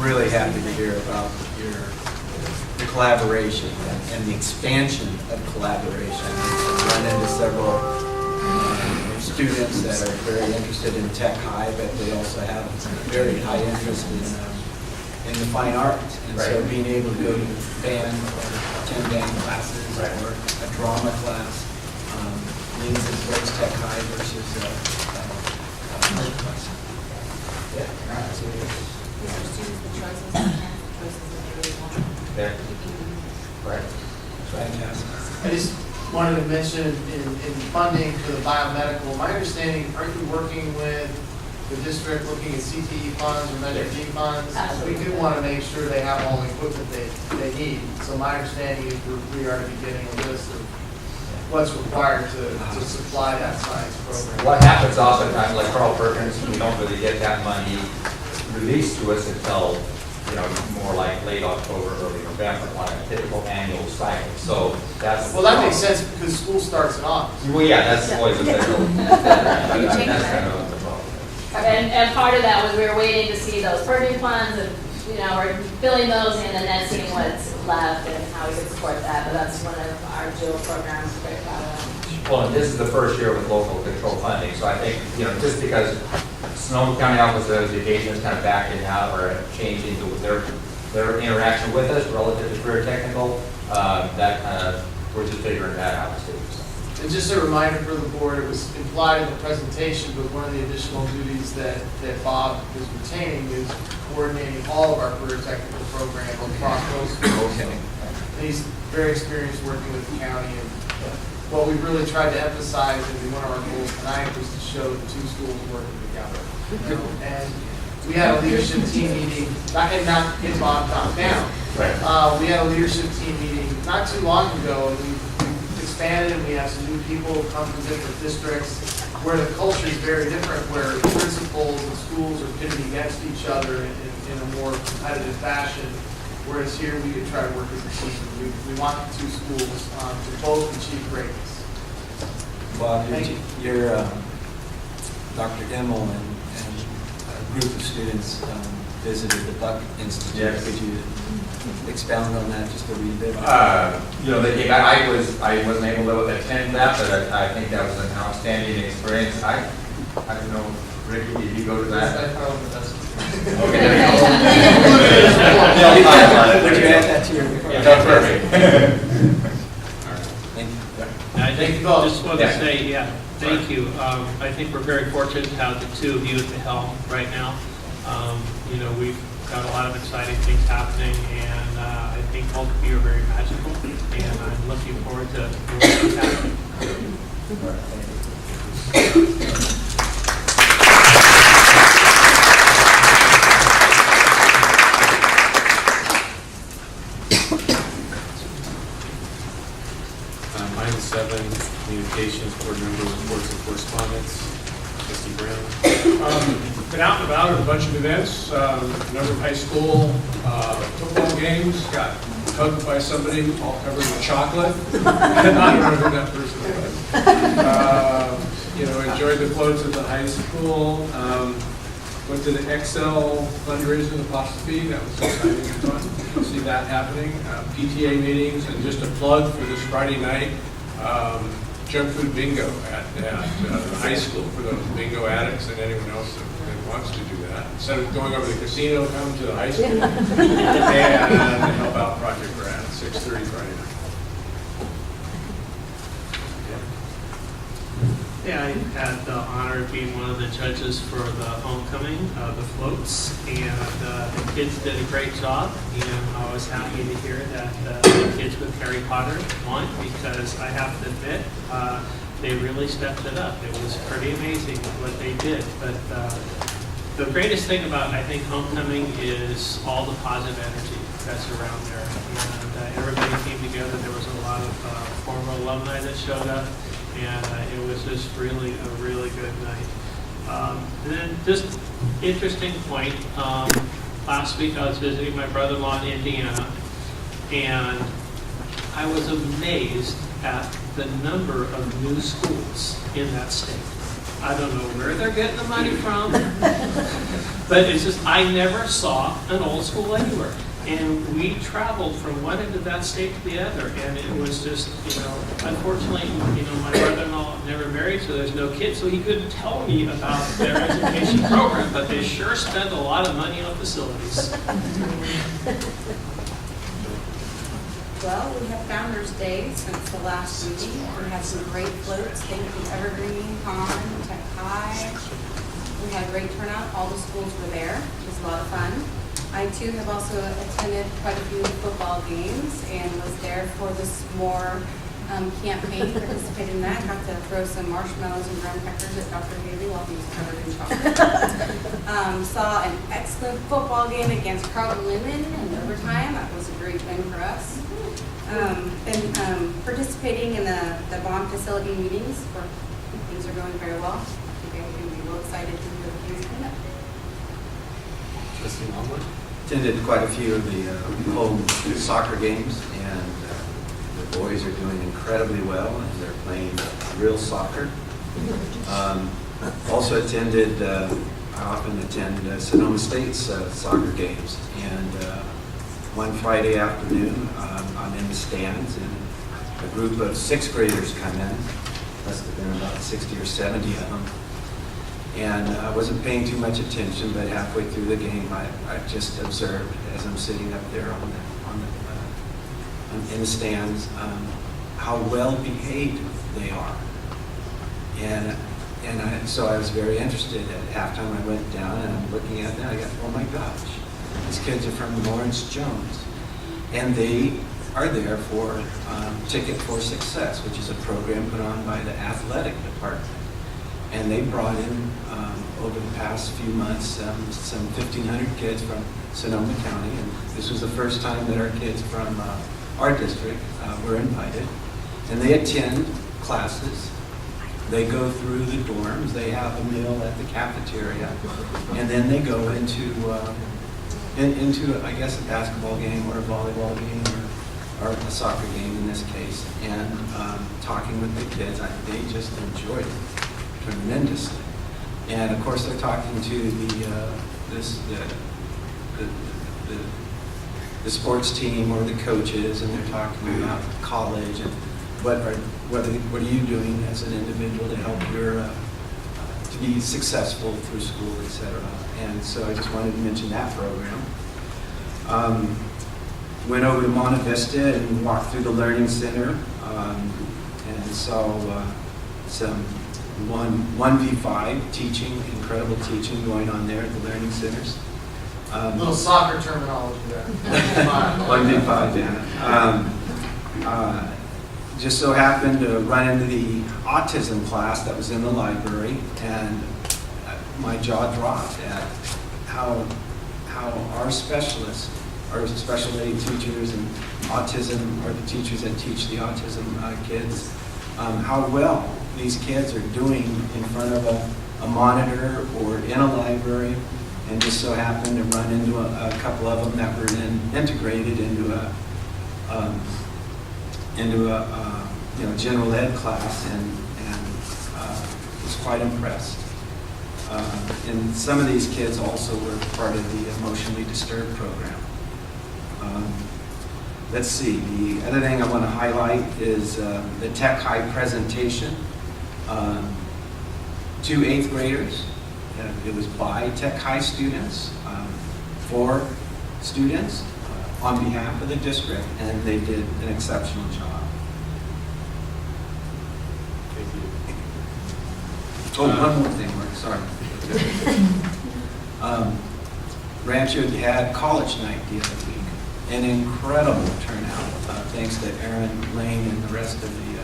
really happy to hear about the collaboration and the expansion of collaboration. I've run into several students that are very interested in tech high, but they also have very high interest in the fine arts. And so being able to go to band or attend band classes or a drama class means it goes tech high versus art class. Yeah, absolutely. Yeah. Right. Fantastic. I just wanted to mention in funding for the biomedical, my understanding, aren't you working with the district looking at CTE funds or Measure D funds? Absolutely. We do want to make sure they have all the equipment they need. So my understanding is we are to be getting a list of what's required to supply that science program. What happens oftentimes, like Carl Perkins, we don't really get that money released to us until, more like late October, early November on a typical annual cycle. So that's. Well, that makes sense because school starts in August. Well, yeah, that's always a bit of that's kind of the problem. And part of that was we were waiting to see those purging funds and, we're filling those in and then seeing what's left and how we could support that. But that's one of our dual programs we're very proud of. Well, and this is the first year with local control funding, so I think, just because Sonoma County Office of Education is kind of backing out or changing their interaction with us relative to career technical, that kind of, we're just figuring that out too. And just a reminder for the board, it was implied in the presentation, but one of the additional duties that Bob is retaining is coordinating all of our career technical program across those schools. Okay. And he's very experienced working with the county. And what we really tried to emphasize, and one of our goals tonight was to show the two schools working together. And we had a leadership team meeting, not in Bob, top down. Right. We had a leadership team meeting not too long ago, and we expanded, and we have some new people come from different districts where the culture is very different, where principals and schools are pitted against each other in a more competitive fashion, whereas here we could try to work as a team. We want the two schools to both achieve greatness. Bob, Thank you. your Dr. Emmel and a group of students visited the Buck Institute. Yes. Could you expound on that just a wee bit? They came back. I wasn't able to attend that, but I think that was an outstanding experience. I don't know, Ricky, did you go to that? Okay, there you go. Would you add that to your? Yeah, that's perfect. Thank you. I Thank you both. just want to say, thank you. I think we're very fortunate to have the two of you at the helm right now. We've got a lot of exciting things happening, and I think both of you are very magical, and I'm looking forward to what's happening. Item 7, communications board member reports and correspondence. Trustee Brown. Been out and about at a bunch of events, a number of high school football games, got hugged by somebody all covered in chocolate. I don't know who that person was. Enjoyed the floats at the high school. Went to the XL fundraiser, Apostrophe. That was exciting and fun. You'll see that happening. PTA meetings, and just a plug for this Friday night. Junk food bingo at the high school for those bingo addicts and anyone else that wants to do that. Instead of going over to the casino, come to the high school and help out Project Grad, 6:30 Friday night. Yeah, I had the honor of being one of the judges for the homecoming, the floats, and the kids did a great job. And I was happy to hear that the kids with Harry Potter won, because I have to admit, they really stepped it up. It was pretty amazing what they did. But the greatest thing about, I think, homecoming is all the positive energy that's around there. And everybody came together. There was a lot of former alumni that showed up. And it was just really a really good night. And then just interesting point, last week I was visiting my brother-in-law in Indiana, and I was amazed at the number of new schools in that state. I don't know where they're getting the money from. But it's just, I never saw an old school anywhere. And we traveled from one end of that state to the other, and it was just, unfortunately, my brother-in-law never married, so there's no kids, so he couldn't tell me about their education program, but they sure spent a lot of money on facilities. Well, we have Founders Day since the last meeting. We had some great floats. Thank you, Evergreen, Common, Tech High. We had a great turnout. All the schools were there. It was a lot of fun. I too have also attended quite a few football games and was there for the S'more campaign, participated in that, got to throw some marshmallows and graham crackers at Dr. Haley while he was covered in chocolate. Saw an excellent football game against Carlton Lumen in overtime. That was a great win for us. Been participating in the bond facility meetings where things are going very well. I think I'm going to be real excited to hear the things coming up. Trustee Longwood? Attended quite a few of the home soccer games, and the boys are doing incredibly well, and they're playing real soccer. Also attended, I often attend Sonoma State's soccer games, and one Friday afternoon, I'm in the stands, and a group of sixth graders come in. Must have been about 60 or 70 of them. And I wasn't paying too much attention, but halfway through the game, I just observed as I'm sitting up there in the stands how well behaved they are. So I was very interested. At halftime, I went down and I'm looking at them. I got, oh my gosh, these kids are from Lawrence Jones, and they are there for Ticket for Success, which is a program put on by the athletic department. And they brought in, over the past few months, some 1,500 kids from Sonoma County. And this was the first time that our kids from our district were invited. And they attend classes. They go through the dorms. They have a meal at the cafeteria. And then they go into I guess, a basketball game or a volleyball game or a soccer game in this case. And talking with the kids, they just enjoyed it tremendously. And of course they're talking to the sports team or the coaches, and they're talking about college and what are you doing as an individual to help your to be successful through school, etc. And so I just wanted to mention that program. Went over to Monte Vista and walked through the Learning Center, and saw some 1v5 teaching, incredible teaching going on there at the learning centers. Little soccer terminology there. 1v5, yeah. Just so happened to run into the autism class that was in the library, and my jaw dropped at how our specialists, our special aid teachers and autism, or the teachers that teach the autism kids, how well these kids are doing in front of a monitor or in a library, and just so happened to run into a couple of them that were integrated into a general ed class, and was quite impressed. And some of these kids also were part of the emotionally disturbed program. Let's see, the other thing I want to highlight is the Tech High presentation to 8th graders. It was by Tech High students, for students on behalf of the district, and they did an exceptional job. Thank you. Oh, one more thing, Mark, sorry. Rancho had college night the other week. An incredible turnout, thanks to Aaron Lane and the rest of the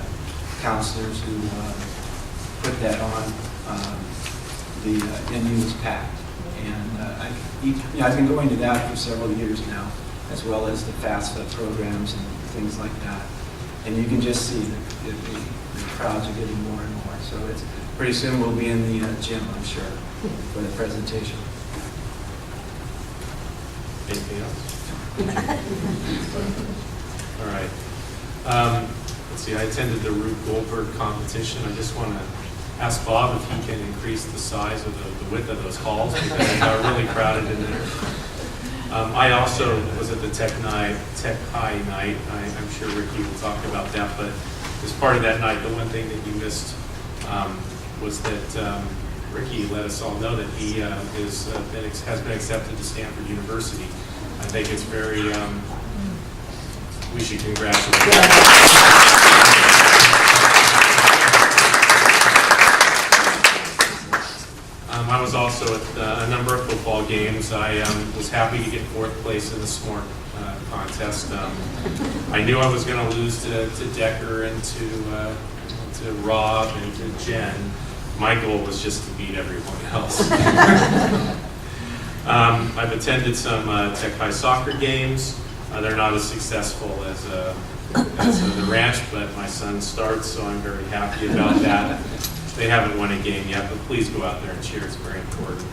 counselors who put that on. The MU was packed, and I've been going to that for several years now, as well as the FAFSA programs and things like that. And you can just see that the crowds are getting more and more. So it's pretty soon we'll be in the gym, I'm sure, for the presentation. Anything else? All right. Let's see, I attended the Rube Goldberg competition. I just want to ask Bob if he can increase the size of the width of those halls, because they are really crowded in there. I also was at the Tech High night. I'm sure Ricky will talk about that, but as part of that night, the one thing that you missed was that Ricky let us all know that he has been accepted to Stanford University. I think it's very, we should congratulate him. I was also at a number of football games. I was happy to get 4th place in the SMORT contest. I knew I was going to lose to Decker and to Rob and to Jen. My goal was just to beat everyone else. I've attended some Tech High soccer games. They're not as successful as the ranch, but my son starts, so I'm very happy about that. They haven't won a game yet, but please go out there and cheer. It's very important.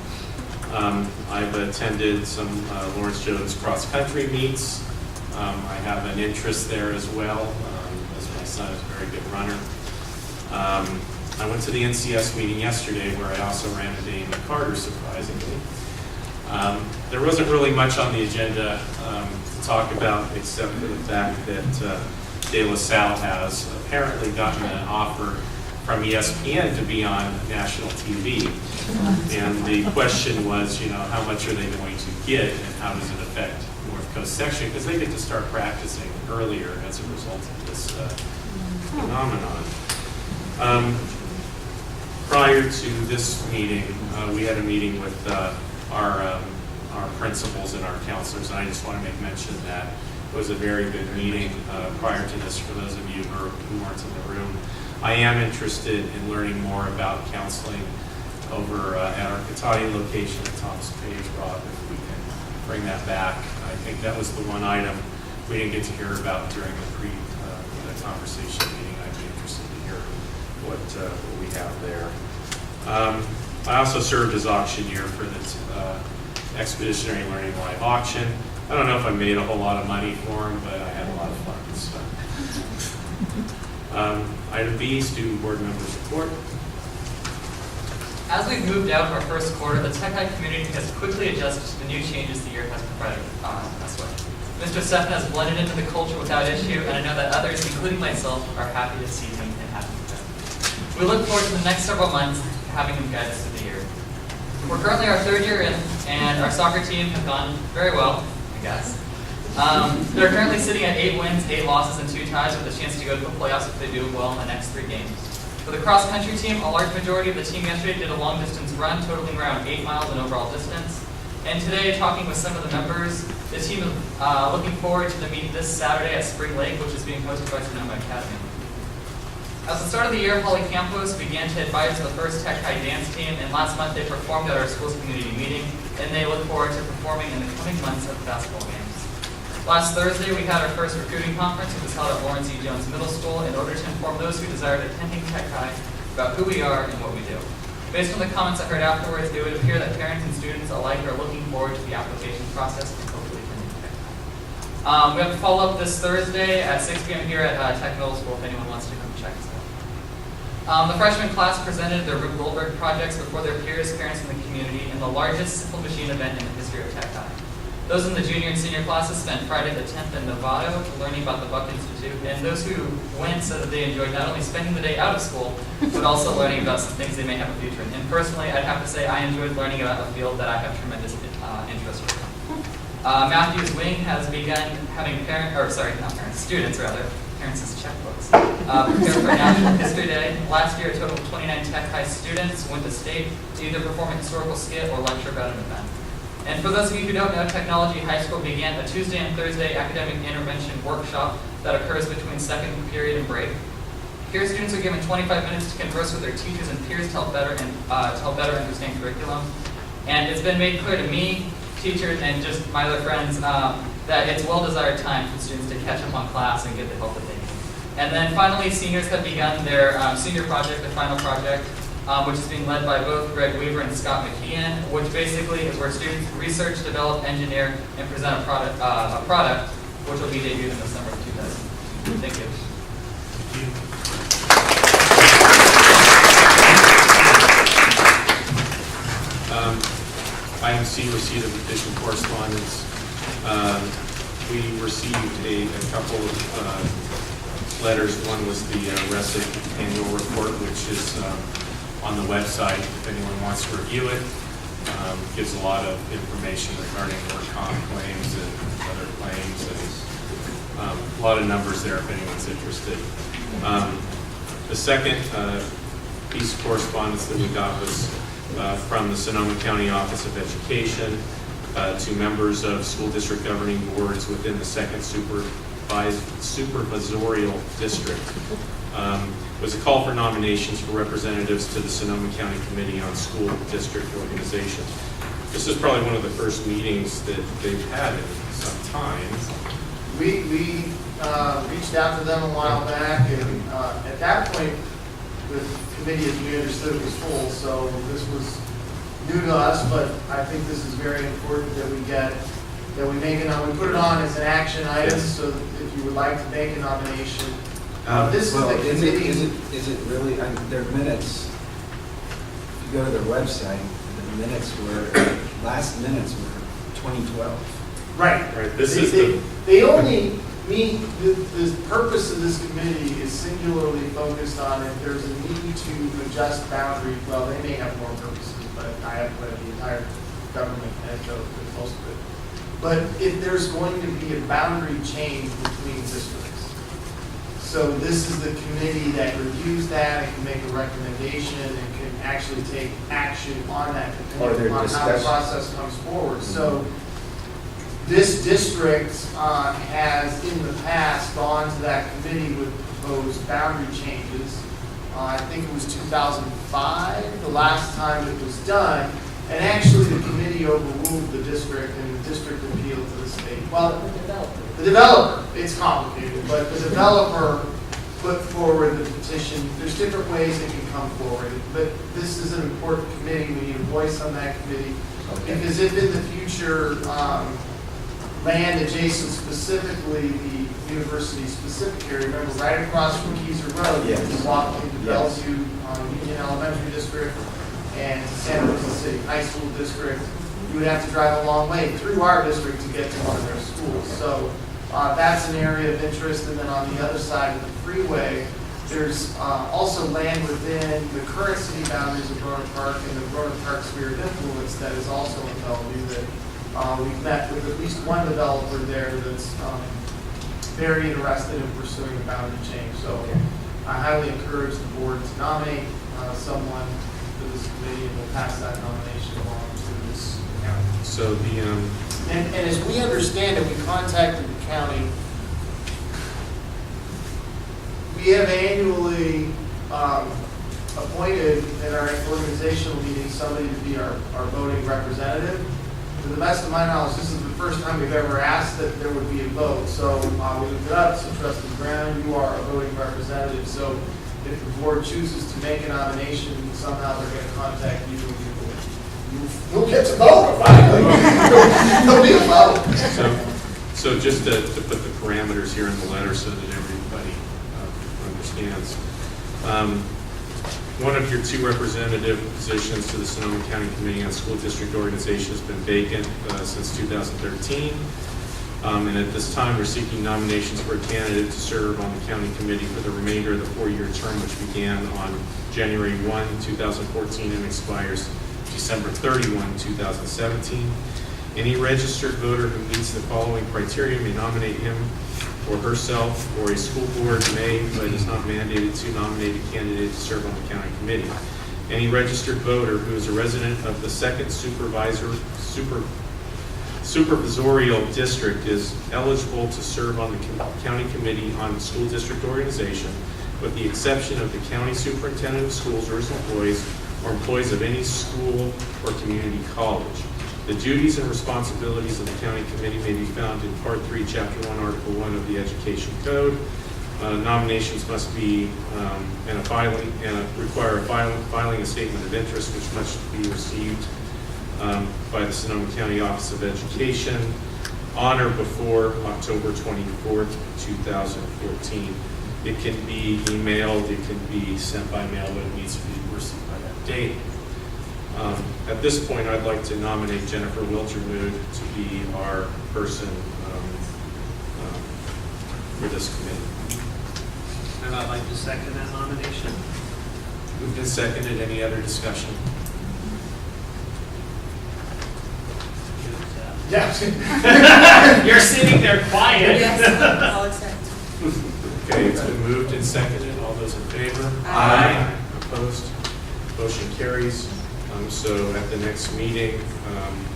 I've attended some Lawrence Jones cross-country meets. I have an interest there as well, as my son is a very good runner. I went to the NCS meeting yesterday where I also ran into Amy Carter, surprisingly. There wasn't really much on the agenda to talk about except for the fact that De La Salle has apparently gotten an offer from ESPN to be on national TV. And the question was, how much are they going to get and how does it affect North Coast section? Because they get to start practicing earlier as a result of this phenomenon. Prior to this meeting, we had a meeting with our principals and our counselors, and I just want to make mention that it was a very good meeting prior to this for those of you who weren't in the room. I am interested in learning more about counseling over at our Cotati location at Thomas Page. Rob, if we can bring that back. I think that was the one item we didn't get to hear about during the conversation meeting. I'd be interested to hear what we have there. I also served as auctioneer for the Expeditionary Learning Live auction. I don't know if I made a whole lot of money for them, but I had a lot of fun. So. Item B, student board members report. As we've moved out of our first quarter, the Tech High community has quickly adjusted to the new changes the year has provided us with. Mr. Stephan has blended into the culture without issue, and I know that others, including myself, are happy to see him and happy with him. We look forward to the next several months having him guide us through the year. We're currently our 3rd year in, and our soccer team have gone very well, I guess. They're currently sitting at 8 wins, 8 losses, and 2 ties with a chance to go to the playoffs if they do well in the next 3 games. For the cross-country team, a large majority of the team yesterday did a long-distance run, totaling around 8 miles in overall distance. And today, talking with some of the members, the team is looking forward to the meet this Saturday at Spring Lake, which is being hosted by Sonoma Academy. As the start of the year, Holly Campos began to advise the first Tech High dance team, and last month they performed at our school's community meeting, and they look forward to performing in the coming months at the basketball games. Last Thursday, we had our first recruiting conference. It was held at Lawrence E. Jones Middle School in order to inform those who desired attending Tech High about who we are and what we do. Based on the comments I heard afterwards, it would appear that parents and students alike are looking forward to the application process and hopefully attending Tech High. We have a follow-up this Thursday at 6 p.m. here at Tech Middle School if anyone wants to come check us out. The freshman class presented their Rube Goldberg projects before their peers, parents, and the community in the largest simple machine event in the history of Tech High. Those in the junior and senior classes spent Friday the 10th in Novato learning about the Buck Institute, and those who went said that they enjoyed not only spending the day out of school, but also learning about some things they may have a future in. And personally, I'd have to say I enjoyed learning about a field that I have tremendous interest in. Matthew's Wing has begun having students parents' checkbooks, prepare for National History Day. Last year, a total of 29 Tech High students went to state to either perform a historical skit or lecture about an event. And for those of you who don't know, Technology High School began a Tuesday and Thursday academic intervention workshop that occurs between second period and break. Here, students are given 25 minutes to converse with their teachers and peers to help better understand curriculum. And it's been made clear to me, teachers, and just my other friends that it's well-desired time for students to catch up on class and get the help that they need. And then finally, seniors have begun their senior project, the final project, which is being led by both Greg Weaver and Scott McKeon, which basically is where students research, develop, engineer, and present a product which will be debuted in the summer of 2000. Thank you. Item C, receipt of official correspondence. We received a couple of letters. One was the RESIC annual report, which is on the website if anyone wants to review it. Gives a lot of information regarding work comp claims and other claims, and a lot of numbers there if anyone's interested. The second piece of correspondence that we got was from the Sonoma County Office of Education to members of school district governing boards within the second supervisorial district. Was a call for nominations for representatives to the Sonoma County Committee on School District Organization. This is probably one of the first meetings that they've had in some time. We reached out to them a while back, and at that point, the committee, as we understood, was full, so this was new to us, but I think this is very important that we make it on, we put it on as an action item, so that if you would like to make a nomination. This Well, is the is committee. it really, I mean, their minutes, if you go to their website, the last minutes were 2012. Right. Right, this is the, They only meet, the purpose of this committee is singularly focused on if there's a need to adjust boundaries. Well, they may have more purposes, but I haven't read the entire government anecdote for most of it. But if there's going to be a boundary change between districts. So this is the committee that reviews that and can make a recommendation and can actually take action on that Or depending their on how the discussion. process comes forward. So this district has in the past gone to that committee with proposed boundary changes. I think it was 2005, the last time it was done. And actually the committee overruled the district and the district appealed to the state. Well, the developer, it's complicated, but the developer put forward the petition. There's different ways it can come forward, but this is an important committee. We need a voice on that committee. Because if in the future, land adjacent specifically the university specific area, remember right across from Keyser Road, Yes. you can walk into Yes. Bellevue Union Elementary District and Santa Rosa City High School District. You would have to drive a long way through our district to get to one of their schools. So that's an area of interest. And then on the other side of the freeway, there's also land within the current city boundaries of Roanoke Park and the Roanoke Park sphere of influence that is also in Bellevue that we've met with at least one developer there that's very interested in pursuing a boundary change. So I highly encourage the board to nominate someone for this committee, and we'll pass that nomination along to this county. so the, And as we understand it, we contacted the county. We have annually appointed in our organizational meeting somebody to be our voting representative. To the best of my knowledge, this is the first time we've ever asked that there would be a vote. So we looked it up, so trustee Brown, you are a voting representative. So if the board chooses to make a nomination, somehow they're going to contact you. You'll get to vote finally. There'll be a vote. so just to put the parameters here in the letter so that everybody understands. One of your two representative positions to the Sonoma County Committee on School District Organization has been vacant since 2013. And at this time, we're seeking nominations for a candidate to serve on the county committee for the remainder of the 4-year term, which began on January 1, 2014 and expires December 31, 2017. Any registered voter who meets the following criteria may nominate him or herself, or a school board may, but is not mandated to nominate a candidate to serve on the county committee. Any registered voter who is a resident of the second supervisorial district is eligible to serve on the county committee on school district organization, with the exception of the county superintendent of schools or his employees, or employees of any school or community college. The duties and responsibilities of the county committee may be found in Part 3, Chapter 1, Article 1 of the Education Code. Nominations must be require filing a statement of interest, which must be received by the Sonoma County Office of Education on or before October 24th, 2014. It can be emailed, it can be sent by mail, but it needs to be received by that date. At this point, I'd like to nominate Jennifer Wilchermood to be our person for this committee. And I'd like to second that nomination. Moved and seconded. Any other discussion? Yeah. You're sitting there quiet. Yes, I'll accept. Okay, it's been moved and seconded. All those in favor? Aye. Opposed? Motion carries. So at the next meeting,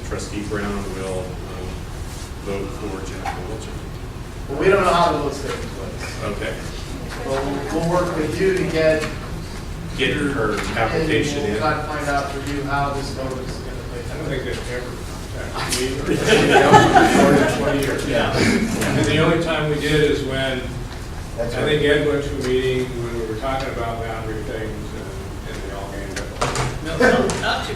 Trustee Brown will vote for Jennifer Wilchermood. Well, we don't know how the vote's taking place. Okay. But we'll work with you to get. Get her application and in. we'll try to find out for you how this vote is going to play. I don't think they've ever contacted me or anybody else in more than 20 years. Yeah. And the only time we did is when, I think Ed went to a meeting when we were talking about boundary things and they all ganged up. No,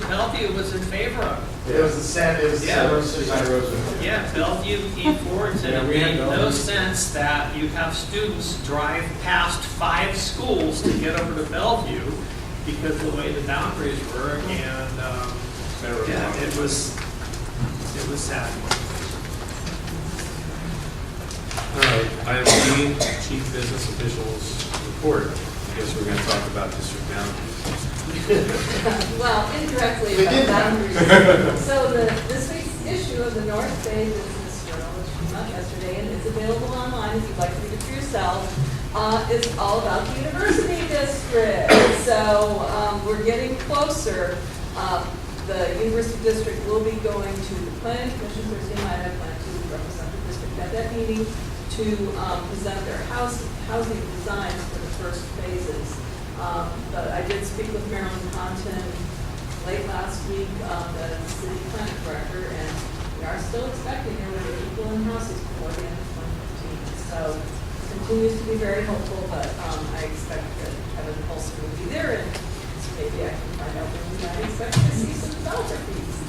Bellevue was in favor of it. It was the same, it was the Yeah. same. Yeah, Bellevue came forward and said Yeah, it we had made no Bellevue. sense that you have students drive past 5 schools to get over to Bellevue because of the way the boundaries were, and, yeah, it was sad. All right, item D, Chief Business Officials Report. I guess we're going to talk about district boundaries. Well, indirectly We did about that. boundaries. So this week's issue of the North Bay Business Journal, which came out yesterday, and it's available online if you'd like to read it for yourself, is all about the university district. So we're getting closer. The university district will be going to the planning commission Thursday night. I plan to represent the district at that meeting to present their housing designs for the first phases. But I did speak with Marilyn Conton late last week, the city planning director, and we are still expecting there will be equal in houses before the end of 2015. So it continues to be very hopeful, but I expect that Kevin Polson will be there, and so maybe I can find out when we might expect to see some developer fees.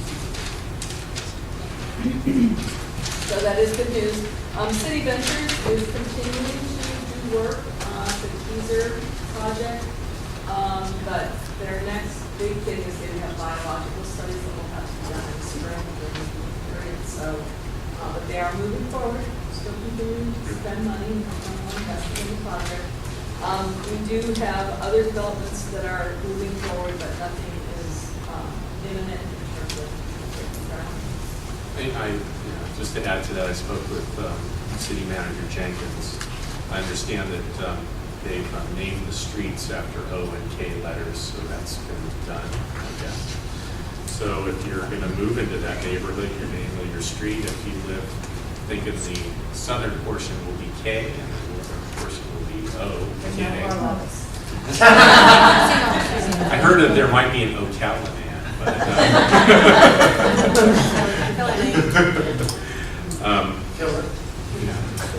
So that is good news. City Ventures is continuing to do work on the Teaser project. But their next big thing is they have biological studies that will have to be done in spring during the period. So, but they are moving forward, still continuing to spend money and investing in the project. We do have other developments that are moving forward, but nothing is imminent in terms of ground. Just to add to that, I spoke with City Manager Jenkins. I understand that they've named the streets after O and K letters, so that's been done, I guess. So if you're going to move into that neighborhood, you're naming your street. If you live, think of the southern portion will be K, and the northern portion will be O, beginning. I heard that there might be an O'Callahan, but Killer.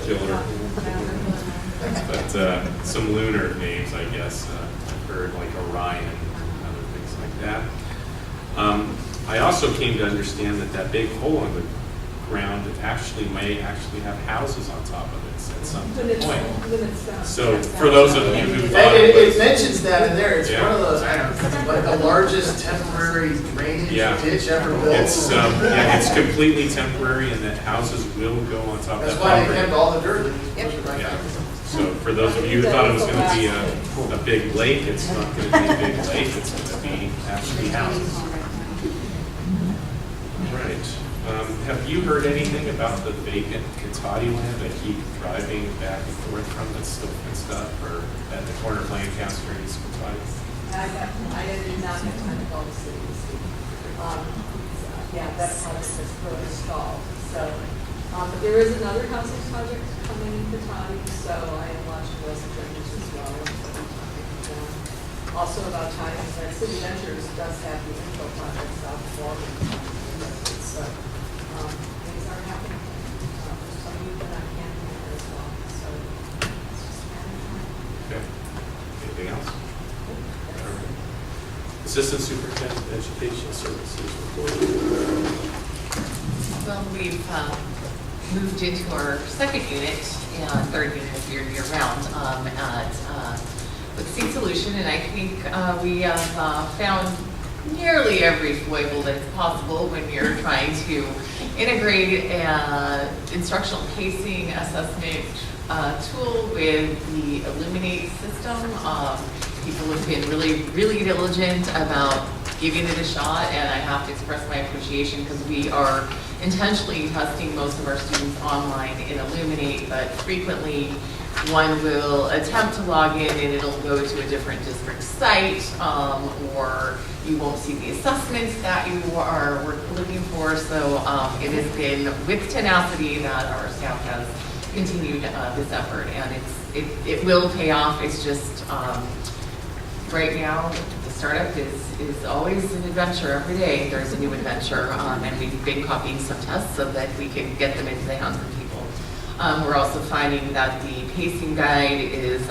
Killer. But some lunar names, I guess. I've heard like Orion and other things like that. I also came to understand that that big hole in the ground may actually have houses on top of it at some point. So for those of you who thought It mentions that in there, it's Yeah. one of those, I don't know, like the largest temporary drainage Yeah. ditch ever built. it's completely temporary, and that houses will go on top of That's that why they property. kept all the dirt, they pushed it right Yeah. back. So for those of you who thought it was going to be a big lake, it's not going to be a big lake, it's going to be actually houses. Right. Have you heard anything about the vacant Katati land I keep driving back and forth from that's still fenced up, or at the corner of Lancaster and East Katati? I did not have time to call the city this week. Yeah, that project is further stalled. So, but there is another housing project coming in Katati, so I am watching those agendas as well. And so I'm talking to them. Also about timing, that City Ventures does have the info project south of Walden. So things are happening. For some of you that I can't hear as well. So it's just a matter of time. Okay. Anything else? Assistant Superintendent of Education Services report. Well, we've moved into our second unit and third unit year round with Seed Solution, and I think we have found nearly every foible that's possible when you're trying to integrate an instructional pacing assessment tool with the Illuminate system. People have been really diligent about giving it a shot, and I have to express my appreciation because we are intentionally testing most of our students online in Illuminate, but frequently one will attempt to log in and it'll go to a different district site, or you won't see the assessments that you are looking for. So it has been with tenacity that our staff has continued this effort, and it will pay off. It's just right now the startup is always an adventure. Every day there's a new adventure, and we've been copying some tests so that we can get them into the hands of people. We're also finding that the pacing guide is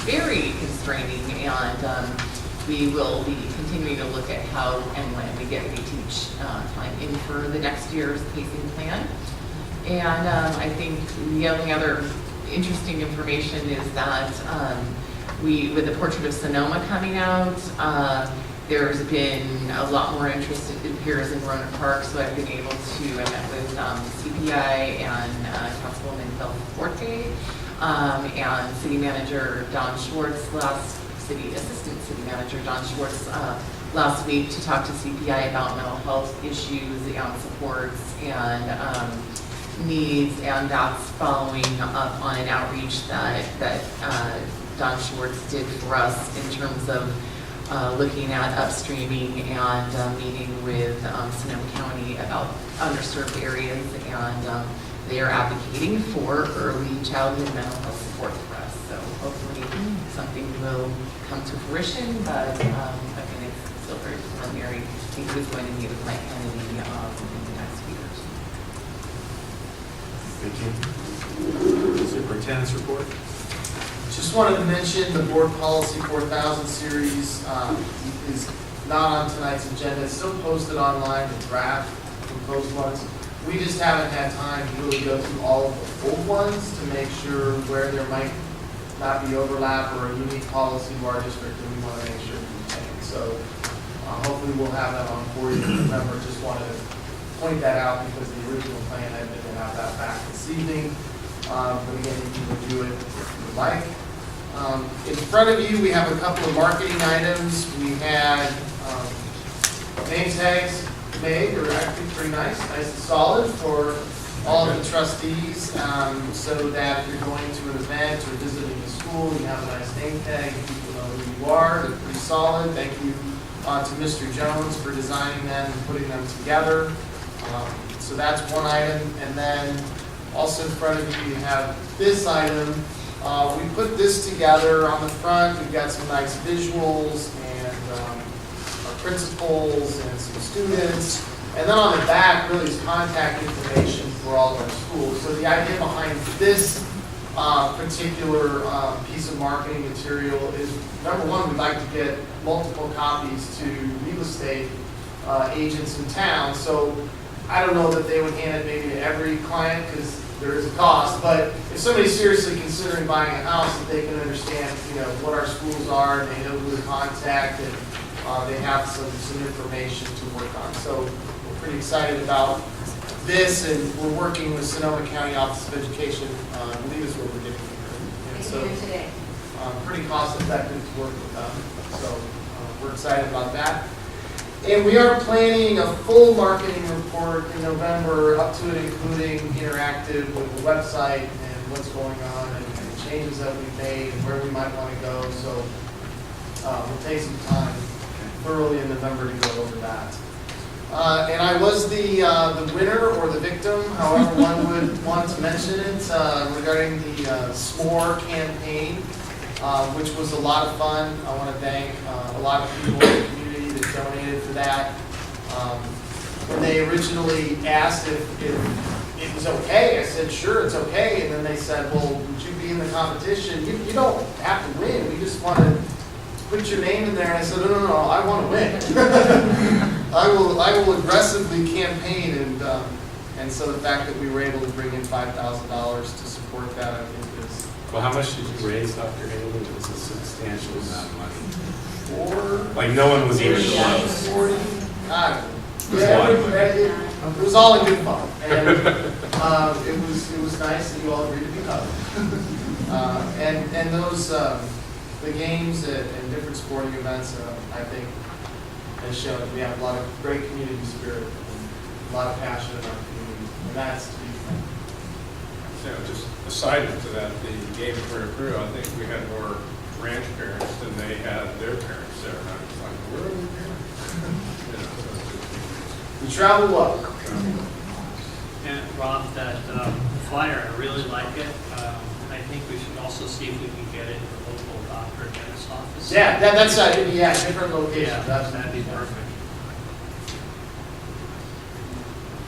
very constraining, and we will be continuing to look at how and when we get reteach time in for the next year's pacing plan. And I think the only other interesting information is that with the Portrait of Sonoma coming out, there's been a lot more interest in peers in Roanoke Park, so I've been able to, I met with CPI and Councilwoman Phil Forte, and City Manager Don Schwartz Assistant City Manager Don Schwartz last week to talk to CPI about mental health issues and supports and needs, and that's following up on an outreach that Don Schwartz did for us in terms of looking at upstreaming and meeting with Sonoma County about underserved areas, and they are advocating for early childhood mental health support for us. So hopefully something will come to fruition, but again, it's still very preliminary. I think who's going to meet with Mike Kennedy in the next few years. Thank you. Superintendent's report. Just wanted to mention the Board Policy 4000 series is not on tonight's agenda. It's still posted online, the draft proposed ones. We just haven't had time to really go through all of the old ones to make sure where there might not be overlap or a unique policy to our district that we want to make sure we retain. So hopefully we'll have that on for you in November. Just wanted to point that out because the original plan had been to have that back this evening. But again, you can review it if you would like. In front of you, we have a couple of marketing items. We had name tags made. They're actually pretty nice and solid for all of the trustees, so that if you're going to an event or visiting a school, you have a nice name tag, and people know who you are. They're pretty solid. Thank you to Mr. Jones for designing them and putting them together. So that's one item. And then also in front of you, you have this item. We put this together on the front. We've got some nice visuals and our principals and some students. And then on the back really is contact information for all of our schools. So the idea behind this particular piece of marketing material is, number one, we'd like to get multiple copies to real estate agents in town. So I don't know that they would hand it maybe to every client because there is a cost, but if somebody's seriously considering buying a house, that they can understand, what our schools are, and they know who to contact, and they have some information to work on. So we're pretty excited about this, and we're working with Sonoma County Office of Education. I believe is what we're getting here. And so today. pretty cost effective to work with them. So we're excited about that. And we are planning a full marketing report in November, up to and including interactive with the website and what's going on and changes that we've made and where we might want to go. So we'll take some time thoroughly in November to go over that. And I was the winner or the victim, however one would want to mention it, regarding the s'more campaign, which was a lot of fun. I want to thank a lot of people in the community that donated for that. When they originally asked if it was okay, I said, sure, it's okay. And then they said, well, would you be in the competition? You don't have to win. We just want to put your name in there. And I said, no, I want to win. I will aggressively campaign. And so the fact that we were able to bring in $5,000 to support that, I think is... Well, how much did you raise, Dr. Haley? It was a substantial amount of money. 4. Like no one was even close. 40, I don't know. It was Yeah, a lot of fun. it was all in good fun, and it was nice that you all agreed to be covered. And those the games and different sporting events, I think, has shown that we have a lot of great community spirit and a lot of passion in our community, and that's to be thanked. So just a side note to that, the game for Peru, I think we had more ranch parents than they had their parents there. And I was like, where are their parents? You know, so it's just- We travel well. And Rob, that flyer, I really like it. I think we should also see if we can get it in the local doctor and dentist office. Yeah, that's different locations. Yeah, That's- that'd be perfect.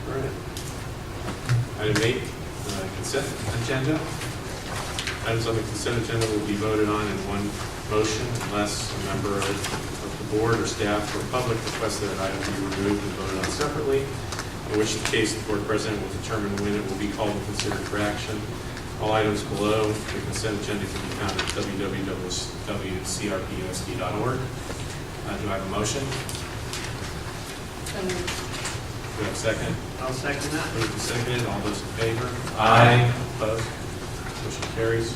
All right. Item 8, consent agenda. Items on the consent agenda will be voted on in one motion unless a member of the board or staff or public requests that an item be removed and voted on separately, in which case the board president will determine when it will be called and considered for action. All items below the consent agenda can be found at www.crpusd.org. Do I have a motion? Do I have a second? I'll second that. Moved and seconded. All those in favor? Aye. Opposed? Motion carries.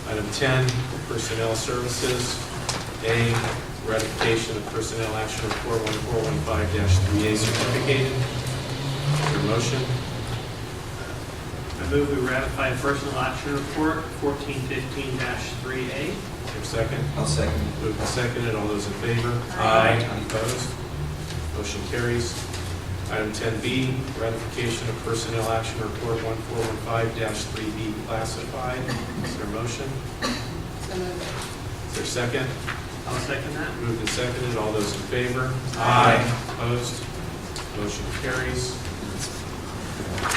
Item 10, personnel services. A, ratification of personnel action report 1415-3A certificated. Is there a motion? I move we ratify personal action report 1415-3A. Is there a second? I'll second. Moved and seconded. All those in favor? Aye. Opposed? Motion carries. Item 10B, ratification of personnel action report 1415-3B classified. Is there a motion? Is there a second? I'll second that. Moved and seconded. All those in favor? Aye. Opposed? Motion carries.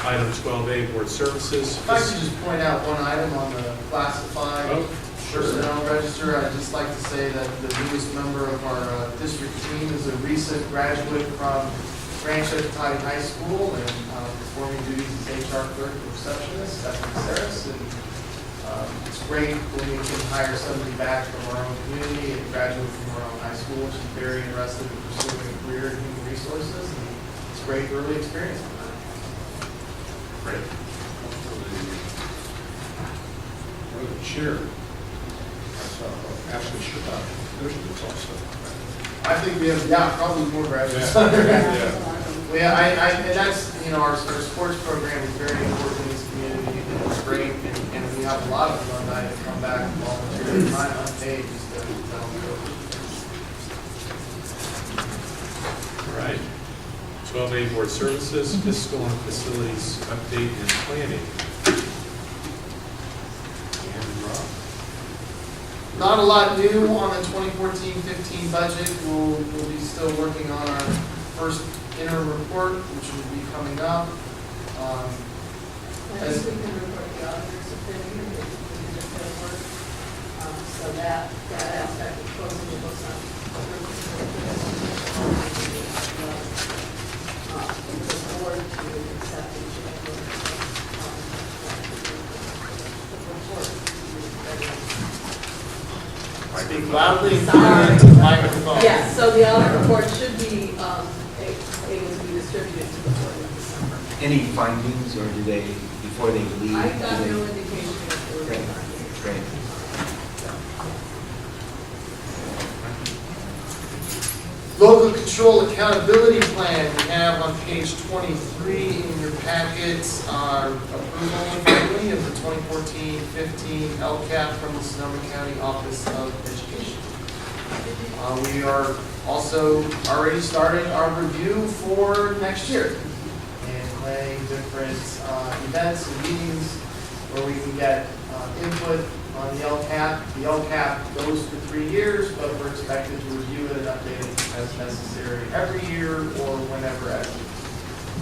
Item 12A, board services. If I could just point out one item on the classified Oh, personnel register, I'd just like to say that the newest member of our district team is a recent graduate from Ranch Ecotati High School and performing duties as HR clerk and receptionist, Stephanie Saris. And it's great when we can hire somebody back from our own community and graduate from our own high school. She's very interested in pursuing a career in human resources, and it's a great early experience for her. Great. Or the chair. I saw Ashley Shabbat. There's also. I think we have, probably more graduates. Yeah. Yeah, and that's, our sports program is very important in this community, and it's great, and we have a lot of alumni that come back and volunteer their time unpaid just to help coach. All right. 12A, board services, fiscal and facilities update and planning. And Rob. Not a lot new on the 2014-15 budget. We'll be still working on our first interim report, which will be coming up. I think we can report the auditor's opinion, if we can just get it work. So that aspect of closing the books on. The board to accept each of the report. Speak loudly. Sorry. into the microphone. Yeah, so the audit report should be able to be distributed to the board in December. Any findings, or do they, before they leave? I got do they- no indication that there were Great. any findings. Great. Local control accountability plan, we have on page 23 in your packets, our approval finally of the 2014-15 LCAP from the Sonoma County Office of Education. We are also already starting our review for next year and planning different events and meetings where we can get input on the LCAP. The LCAP goes for 3 years, but we're expected to review it and update it as necessary every year or whenever as needed.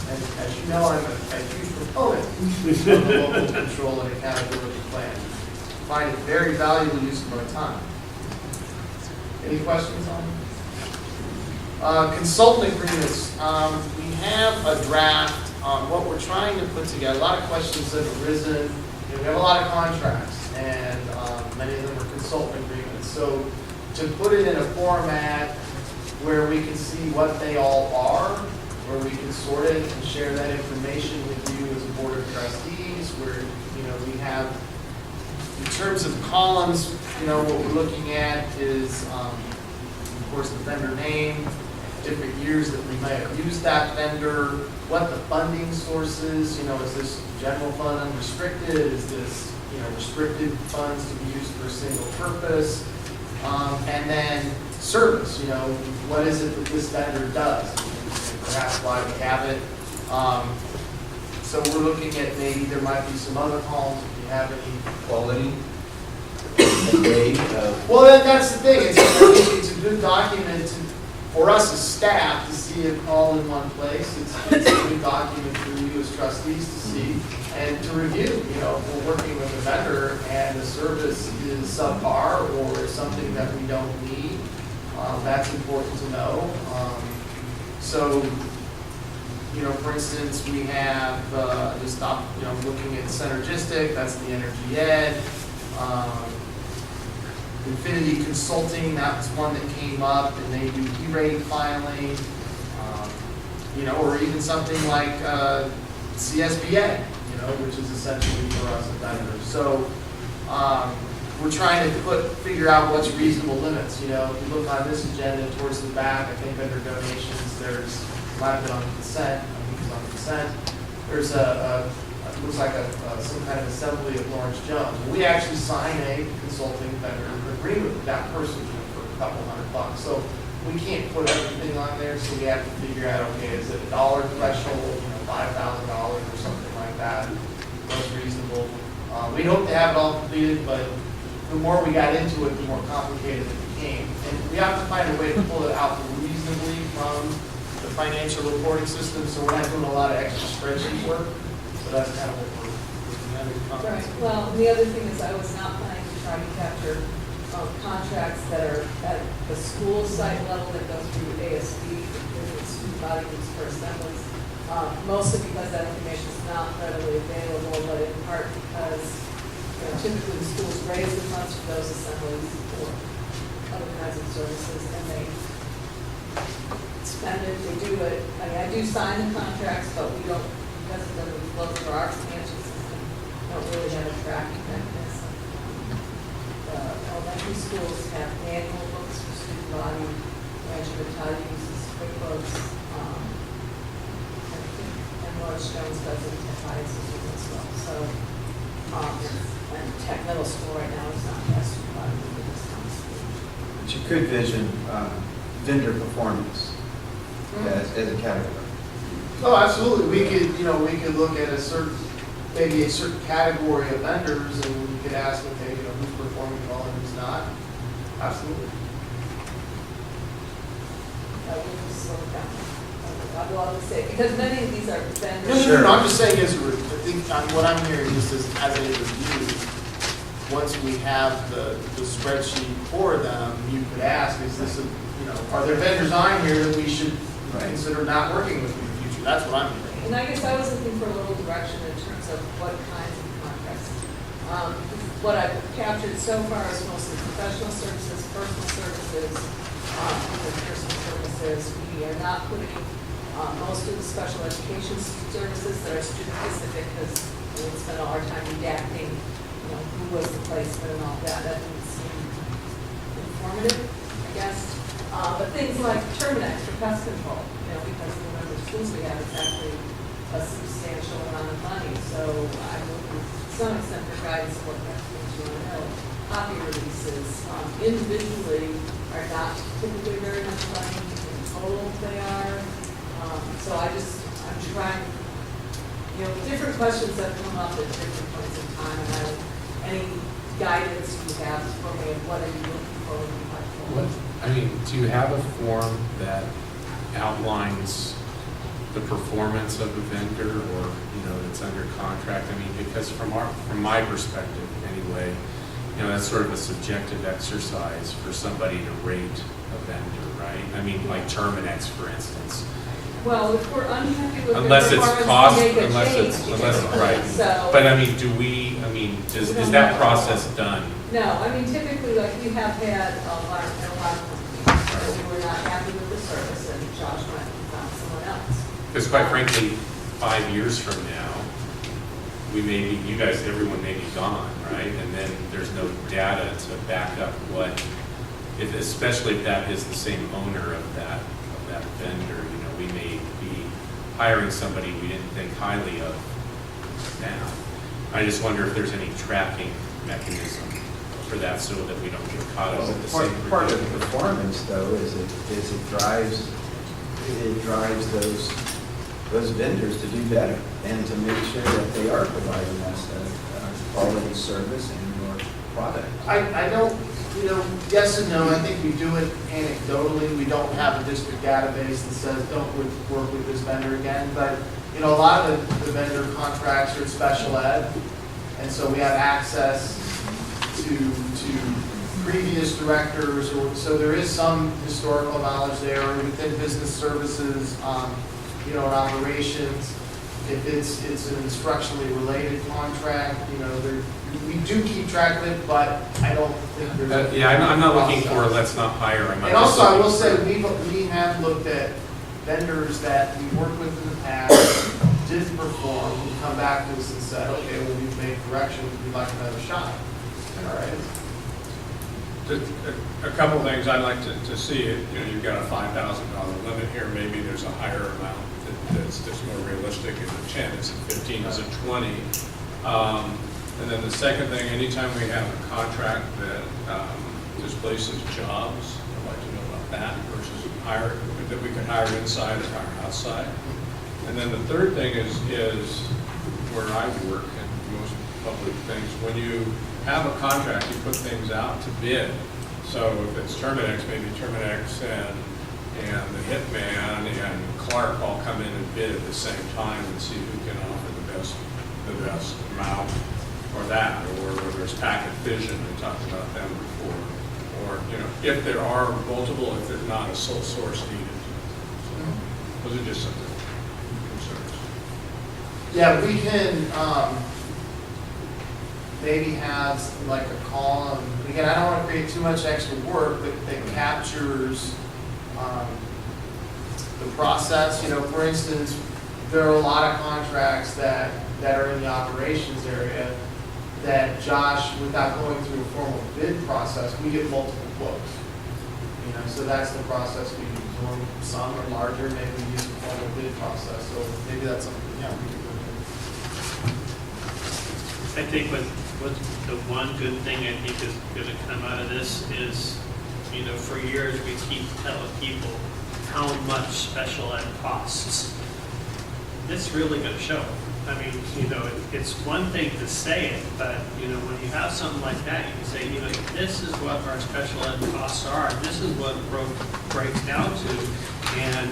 And as you know, I'm a huge proponent of the local control and accountability plan. I find it very valuable use of our time. Any questions on it? Consultant agreements. We have a draft on what we're trying to put together. A lot of questions have arisen. We have a lot of contracts, and Many of them are consultant agreements. So to put it in a format where we can see what they all are, where we can sort it and share that information with you as a board of trustees, where, we have, in terms of columns, what we're looking at is, of course, the vendor name, different years that we might have used that vendor, what the funding source is, is this general fund unrestricted, is this, restricted funds to be used for a single purpose, and then service, what is it that this vendor does, and perhaps why we have it. So we're looking at maybe there might be some other columns if you have any. Quality, a grade of. Well, that's the thing. It's a good document for us as staff to see it all in one place. It's a good document for you as trustees to see and to review. If we're working with a vendor and the service is subpar or is something that we don't need, that's important to know. So, for instance, we have just looking at Synergistic. That's the Energy Ed. Infinity Consulting, that's one that came up, and they do E-rate filing, or even something like CSBA, which is essentially for us a vendor. So we're trying to figure out what's reasonable limits. If you look on this agenda towards the back, I think under donations, there's might have been on consent. I think it's on consent. There's it looks like some kind of assembly of Lawrence Jones. We actually sign a consulting vendor agreement with that person for a couple $100. So we can't put everything on there, so we have to figure out, okay, is it a dollar threshold, $5,000 or something like that? What's reasonable? We hope to have it all completed, but the more we got into it, the more complicated it became. And we have to find a way to pull it out reasonably from the financial reporting system, so we're not doing a lot of extra spreadsheet work. So that's kind of what we're looking at. Right, well, and the other thing is I was not planning to try to capture contracts that are at the school site level that go through ASB, the student body groups for assemblies, mostly because that information is not readily available, but in part because typically the schools raise the funds for those assemblies or other kinds of services, and they spend it, they do it. I mean, I do sign the contracts, but we don't, because it doesn't flow through our financial system, don't really have a tracking mechanism. Elementary schools have manual books for student body, Rancho Battalion uses QuickBooks, and Lawrence Jones does it at high school as well. So, and Tech Middle School right now is not has student body, But you could vision vendor performance as a category. Oh, absolutely. We could look at maybe a certain category of vendors, and we could ask, okay, who's performing well and who's not. Absolutely. I will just slow down. I will always say, because many of these are vendors. No, I'm just saying, I think what I'm hearing just as a review, once we have the spreadsheet for them, you could ask, is this are there vendors on here that we should consider not working with in the future? That's what I'm hearing. And I guess I was looking for a little direction in terms of what kinds of contracts. What I've captured so far is mostly professional services, personal services, personal services. We are not putting most of the special education services that are student specific because we spend all our time redacting, who was the placement and all that. That didn't seem informative, I guess. But things like Terminex for pest control, because of the number of schools we have, it's actually a substantial amount of money. So I'm looking to some extent for guidance of what next things you want to know. Copy releases individually are not typically very much money. In total, they are. So I'm trying, different questions have come up at different points in time, and any guidance you have for me of what are you looking for would be helpful. Do you have a form that outlines the performance of a vendor or, that's under contract? Because from my perspective anyway, that's sort of a subjective exercise for somebody to rate a vendor, right? Like Terminex, for instance. Well, if we're unhappy with their Unless it's performance, cost, we make a unless change. it's, right. So. But I mean, is that process done? No, I mean, typically, like, we have had a lot of complaints, where we were not happy with the service, and Josh went and found someone else. Because quite frankly, 5 years from now, everyone may be gone, right? And then there's no data to back up especially if that is the same owner of that vendor, we may be hiring somebody we didn't think highly of now. I just wonder if there's any tracking mechanism for that so that we don't get caught up with the same. Part of the performance, though, is it drives those vendors to do better and to make sure that they are providing us a quality service and or product. I don't, yes and no, I think we do it anecdotally. We don't have a district database that says, don't work with this vendor again. But, a lot of the vendor contracts are special ed. And so we have access to previous directors, so there is some historical knowledge there within business services, in operations. If it's an instructionally related contract, we do keep track of it, but I don't think there's. I'm not looking for let's not hire them. And also, I will say, we have looked at vendors that we worked with in the past, didn't perform, and come back to us and said, okay, well, we've made corrections, we'd like another shot. All right. A couple of things I'd like to see. You've got a $5,000 limit here. Maybe there's a higher amount that's more realistic. Is it 10? Is it 15? Is it 20? And then the second thing, anytime we have a contract that displaces jobs, I'd like to know about that versus that we can hire inside or hire outside. And then the third thing is where I work in most public things. When you have a contract, you put things out to bid. So if it's Terminex, maybe Terminex and the Hitman and Clark all come in and bid at the same time and see who can offer the best amount or that, or whether it's Packet Vision, we talked about them before, or if there are multiple, if there's not a sole source needed. So those are just some concerns. Yeah, we can maybe have like a column. Again, I don't want to create too much extra work, but that captures the process. For instance, there are a lot of contracts that are in the operations area that Josh, without going through a formal bid process, we get multiple quotes. So that's the process we use. Some are larger, maybe we use a formal bid process. So maybe that's something, we can do. I think what the one good thing I think is going to come out of this is, for years we keep telling people how much special ed costs. It's really going to show. I mean, it's one thing to say it, but, when you have something like that, you can say, this is what our special ed costs are, and this is what it breaks down to. And,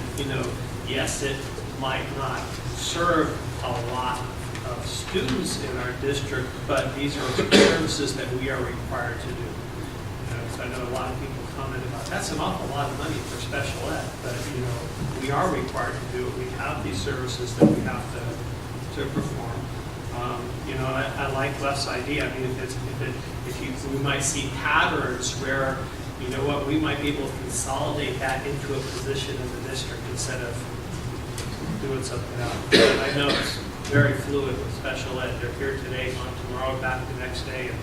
yes, it might not serve a lot of students in our district, but these are services that we are required to do. So I know a lot of people comment about, that's an awful lot of money for special ed, but, we are required to do it. We have these services that we have to perform. I like Leff's idea. I mean, we might see patterns where, we might be able to consolidate that into a position in the district instead of doing something else. But I know it's very fluid with special ed. They're here today, gone tomorrow, back the next day. And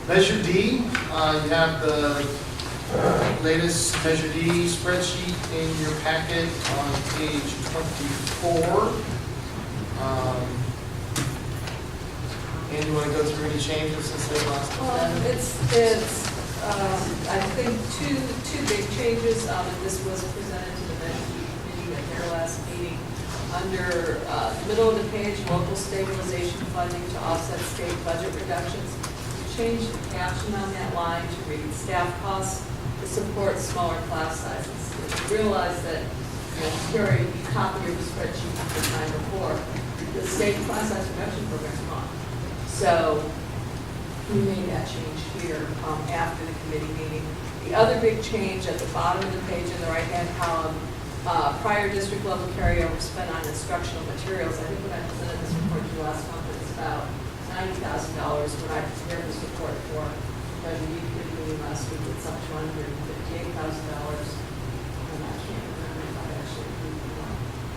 Measure D, you have the latest Measure D spreadsheet in your packet on page 24. And you want to go through any changes since they last time? I think two big changes, and this was presented to the Measure D committee at their last meeting. Under the middle of the page, local stabilization funding to offset state budget reductions. Change the caption on that line to read staff costs to support smaller class sizes. Realize that, here you copy your spreadsheet the time before, the state class size reduction program is on. So we made that change here after the committee meeting. The other big change at the bottom of the page in the right-hand column, prior district level carryover spent on instructional materials. I think when I presented this report to you last month, it was about $90,000. When I prepared this report for Measure D committee meeting last week, it's up to $158,000. And I can't remember if I actually approved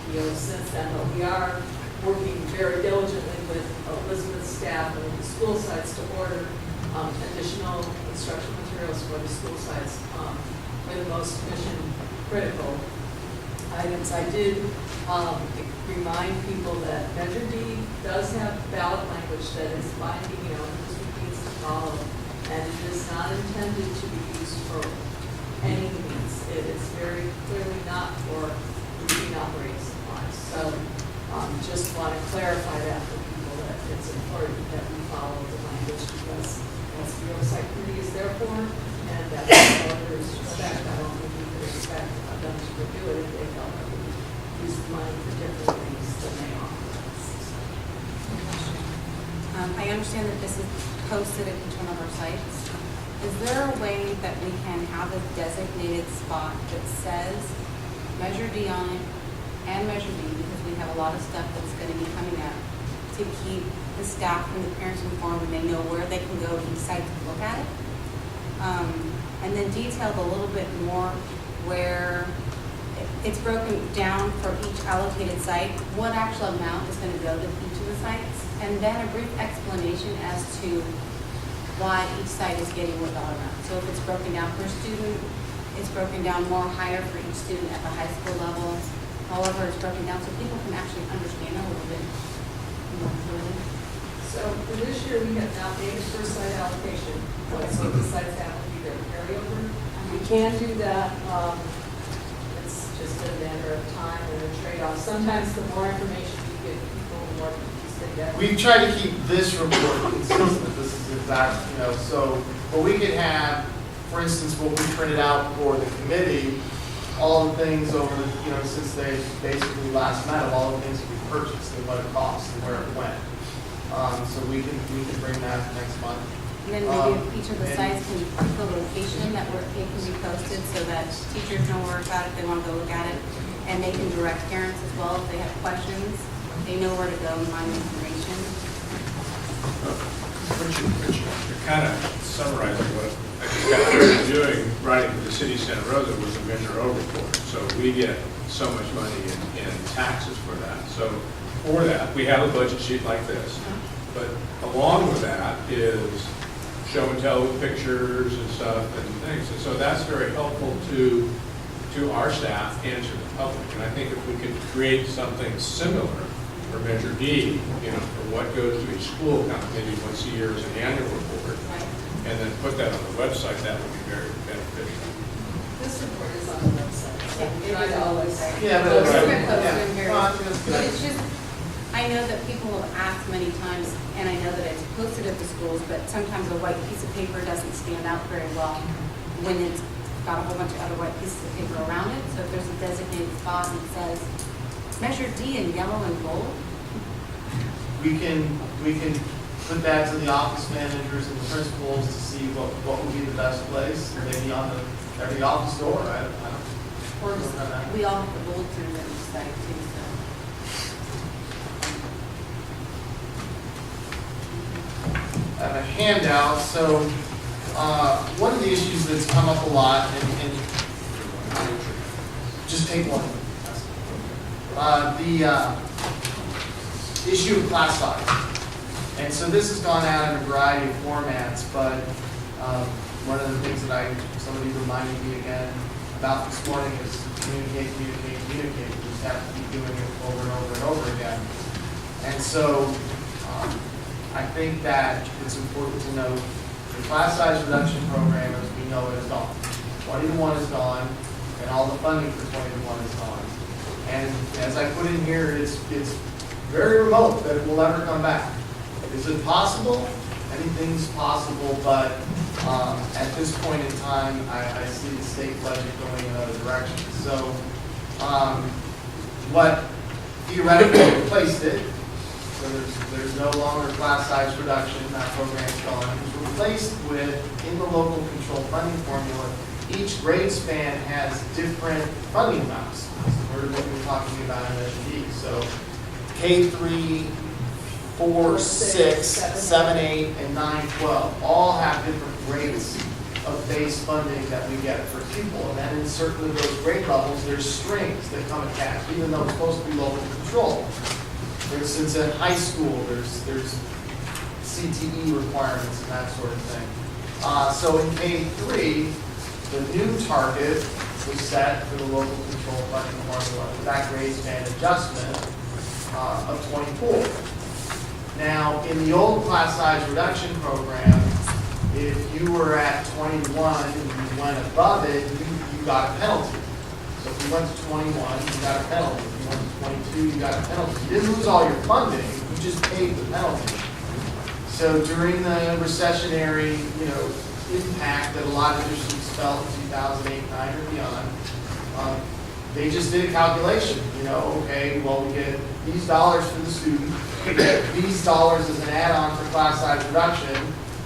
POs since then, but we are working very diligently with Elizabeth's staff and with the school sites to order additional instructional materials for the school sites for the most mission critical items. I did remind people that Measure D does have ballot language that is binding, the district needs to follow, and it is not intended to be used for any means. It is very clearly not for routine operating supplies. So just want to clarify that for people, that it's important that we follow the language, because that's what the oversight committee is there for, and that's what others expect. I don't think we could expect them to review it if they felt that we use the money for different things than they authorize. I understand that this is posted at each one of our sites. Is there a way that we can have a designated spot that says Measure D on it and Measure D, because we have a lot of stuff that's going to be coming up, to keep the staff and the parents informed and they know where they can go to each site to look at it? And then detailed a little bit more where it's broken down for each allocated site, what actual amount is going to go to each of the sites, and then a brief explanation as to why each site is getting what dollar amount. So if it's broken down per student, it's broken down more higher for each student at the high school level. However, it's broken down so people can actually understand a little bit more clearly. So for this year, we have now made a first site allocation, so the sites have to be their carryover. We can do that. It's just a matter of time and a trade-off. Sometimes the more information you give people, the more confused they get. We try to keep this report consistent. This is exact, so, but we could have, for instance, what we printed out for the committee, all the things over, since they basically last met, of all the things that we purchased and what it cost and where it went. So we can bring that next month. And then maybe each of the sites can put the location that where it can be posted so that teachers know where it's at if they want to go look at it. And they can direct parents as well if they have questions. They know where to go and find information. Richard, you're kind of summarizing what I just got started doing, writing for the city of Santa Rosa was a Measure O report. So we get so much money in taxes for that. So for that, we have a budget sheet like this. But along with that is show and tell with pictures and stuff and things. And so that's very helpful to our staff and to the public. And I think if we could create something similar for Measure D, for what goes to each school, kind of maybe once a year as an annual report, and then put that on the website, that would be very beneficial. This report is on the website. So we try to always. Yeah, But but it's just, I know that people have asked many times, and I know that it's posted at the schools, but sometimes a white piece of paper doesn't stand out very well when it's got a whole bunch of other white pieces of paper around it. So if there's a designated spot and it says Measure D in yellow and gold, we can put that to the office managers and the principals to see what would be the best place, maybe on every office door. I don't know. or just, we all have the bulletin that we site too, so. I have a handout. So one of the issues that's come up a lot, and just take one. The issue of class size. And so this has gone out in a variety of formats, but one of the things that somebody reminded me again about this morning is communicate. We just have to keep doing it over and over and over again. And so I think that it's important to note the class size reduction program, as we know it, is gone. 20-to-1 is gone, and all the funding for 20-to-1 is gone. And as I put in here, it's very remote that it will ever come back. Is it possible? Anything's possible, but at this point in time, I see the state budget going in another direction. So what theoretically replaced it So there's no longer class size reduction, that program's gone. It was replaced with, in the local control funding formula, each grade span has different funding amounts. We're what we're talking about in SD. So K3, 4, 6, 7, 8, and 9, 12 all have different rates of base funding that we get per pupil. And then in certain of those grade levels, there's strings that come attached, even though it's supposed to be local control. For instance, in high school, there's CTE requirements and that sort of thing. So in K3, the new target was set for the local control funding formula with that grade span adjustment of 24. Now, in the old class size reduction program, if you were at 21 and you went above it, you got a penalty. So if you went to 21, you got a penalty. If you went to 22, you got a penalty. You didn't lose all your funding, you just paid the penalty. So during the recessionary, impact that a lot of districts felt in 2008, 9, or beyond, they just did a calculation. Okay, well, we get these dollars for the student, we get these dollars as an add-on for class size reduction,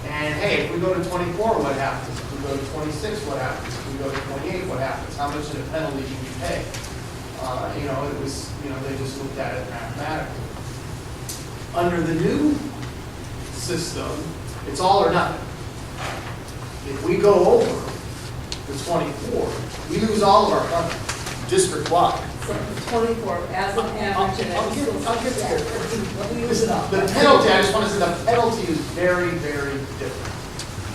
and hey, if we go to 24, what happens? If we go to 26, what happens? If we go to 28, what happens? How much of a penalty do we pay? It was, they just looked at it mathematically. Under the new system, it's all or nothing. If we go over the 24, we lose all of our funding, district-wide. So 24 as an average. I'll get there. Let me use it up. The penalty, I just want to say, the penalty is very, very different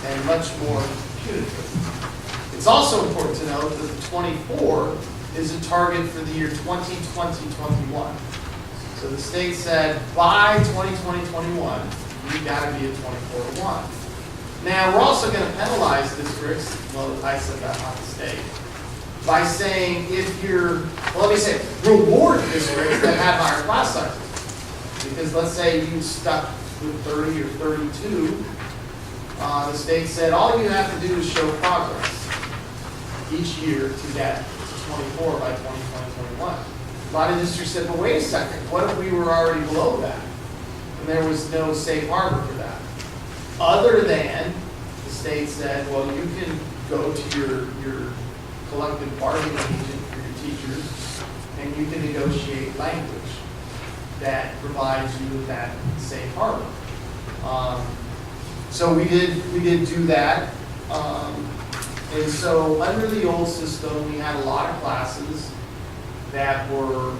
and much more punitive. It's also important to note that the 24 is a target for the year 2020-21. So the state said, by 2020-21, you've got to be at 24-1. Now, we're also going to penalize districts, well, I said that, not the state, by saying if you're, well, let me say, reward districts that have higher class sizes. Because let's say you stuck with 30 or 32, the state said all you have to do is show progress each year to get to 24 by 2021. A lot of districts said, but wait a second, what if we were already below that? And there was no safe harbor for that. Other than the state said, well, you can go to your collective bargaining agent for your teachers, and you can negotiate language that provides you with that safe harbor. So we did do that. And so under the old system, we had a lot of classes that were,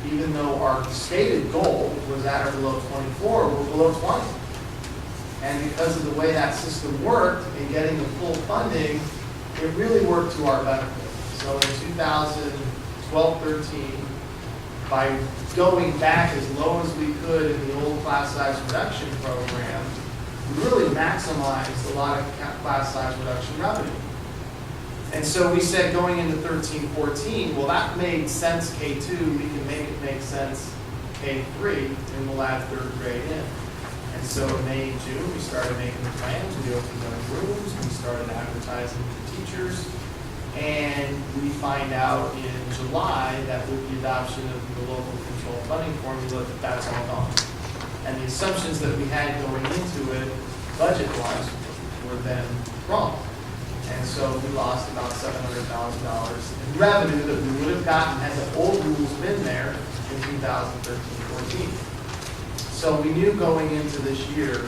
even though our stated goal was at or below 24, we're below 20. And because of the way that system worked and getting the full funding, it really worked to our benefit. So in 2012-13, by going back as low as we could in the old class size reduction program, we really maximized a lot of class size reduction revenue. And so we said going into 13-14, well, that made sense K2, we can make it make sense K3, and we'll add third grade in. And so in May and June, we started making the plans, we opened up rooms, we started advertising to teachers, and we find out in July that with the adoption of the local control funding formula, that that's all gone. And the assumptions that we had going into it, budget-wise, were then wrong. And so we lost about $700,000 in revenue that we would have gotten had the old rules been there in 2013-14. So we knew going into this year,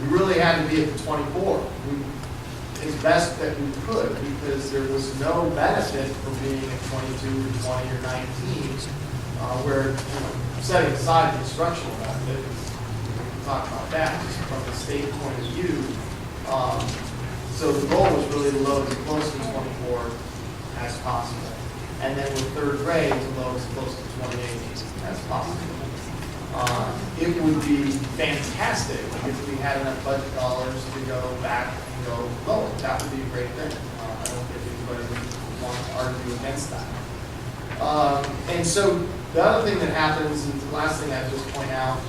we really had to be at the 24 as best that we could, because there was no benefit from being at 22 or 20 or 19, where, setting aside the instructional benefit, we can talk about that just from the state point of view. So the goal was really to load as close to 24 as possible. And then with third grade, to load as close to 28 as possible. It would be fantastic if we had enough budget dollars to go back and go lower. That would be a great thing. I don't think anybody would want to argue against that. And so the other thing that happens, and the last thing I just point out,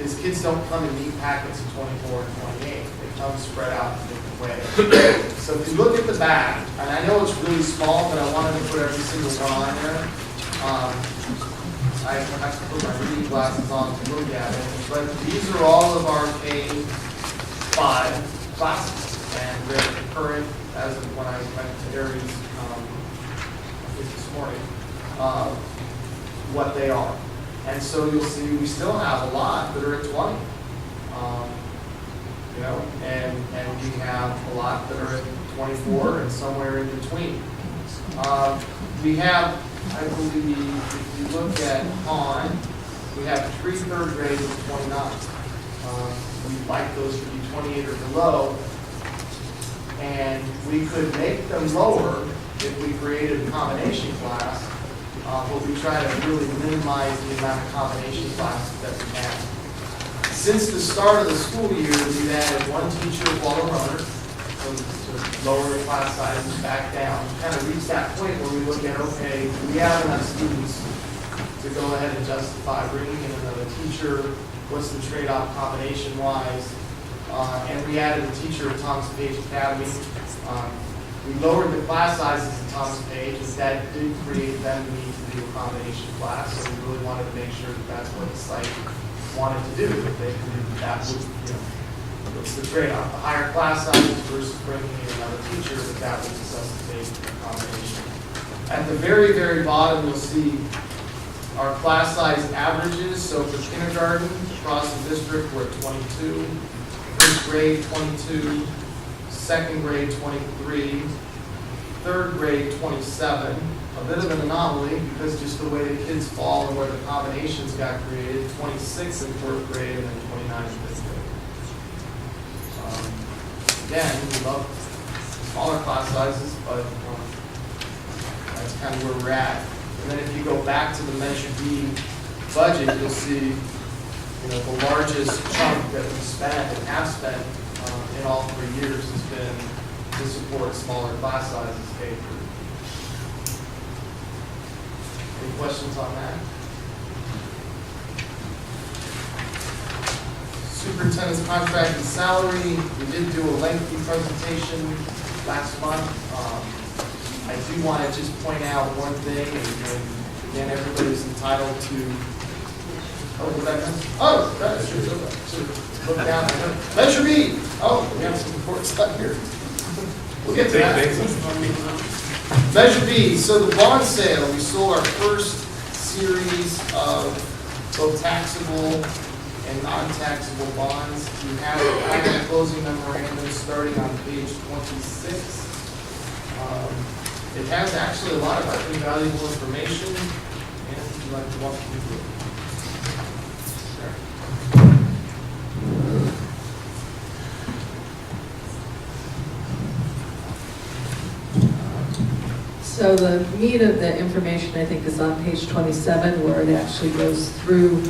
is kids don't come in neat packets of 24 and 28. They come spread out in different ways. So if you look at the back, and I know it's really small, but I wanted to put every single one on there. I have to put my reading glasses on to look at it, but these are all of our K-5 classes, and they're current as of when I went to Aries this morning, what they are. And so you'll see we still have a lot that are at 20. You know, and we have a lot that are at 24 and somewhere in between. We have, I believe, if you look at Han, we have 3 third grades of 29. We'd like those to be 28 or below, and we could make them lower if we created a combination class, but we try to really minimize the amount of combination classes that we have. Since the start of the school year, we've added 1 teacher while a runner, so to lower the class sizes back down. Kind of reach that point where we look at, okay, we have enough students to go ahead and justify bringing in another teacher. What's the trade-off combination-wise? And we added a teacher at Thomas Page Academy. We lowered the class sizes at Thomas Page, and that did create them the need to do a combination class. So we really wanted to make sure that that's what the site wanted to do. They could do that would, you know, what's the trade-off? The higher class sizes versus bringing in another teacher, that would necessitate a combination. At the very, very bottom, you'll see our class size averages. So for kindergarten, across the district, we're at 22. First grade, 22. Second grade, 23. Third grade, 27. A bit of an anomaly because just the way the kids fall and where the combinations got created. 26 in fourth grade and then 29 in fifth grade. Again, we love smaller class sizes, but that's kind of where we're at. And then if you go back to the Measure B budget, you'll see, you know, the largest chunk that we spent and have spent in all 3 years has been to support smaller class sizes K through. Any questions on that? Superintendent's contract and salary. We did do a lengthy presentation last month. I do want to just point out one thing, and again, everybody's entitled to. Oh, was that? Oh, that should look down. Measure B. Oh, we have some reports up here. We'll get to that. Measure B. So the bond sale, we sold our first series of both taxable and non-taxable bonds. We have a closing memorandum starting on page 26. It has actually a lot of, I think, valuable information, and if you'd like to walk me through it. So the meat of the information, I think, is on page 27, where it actually goes through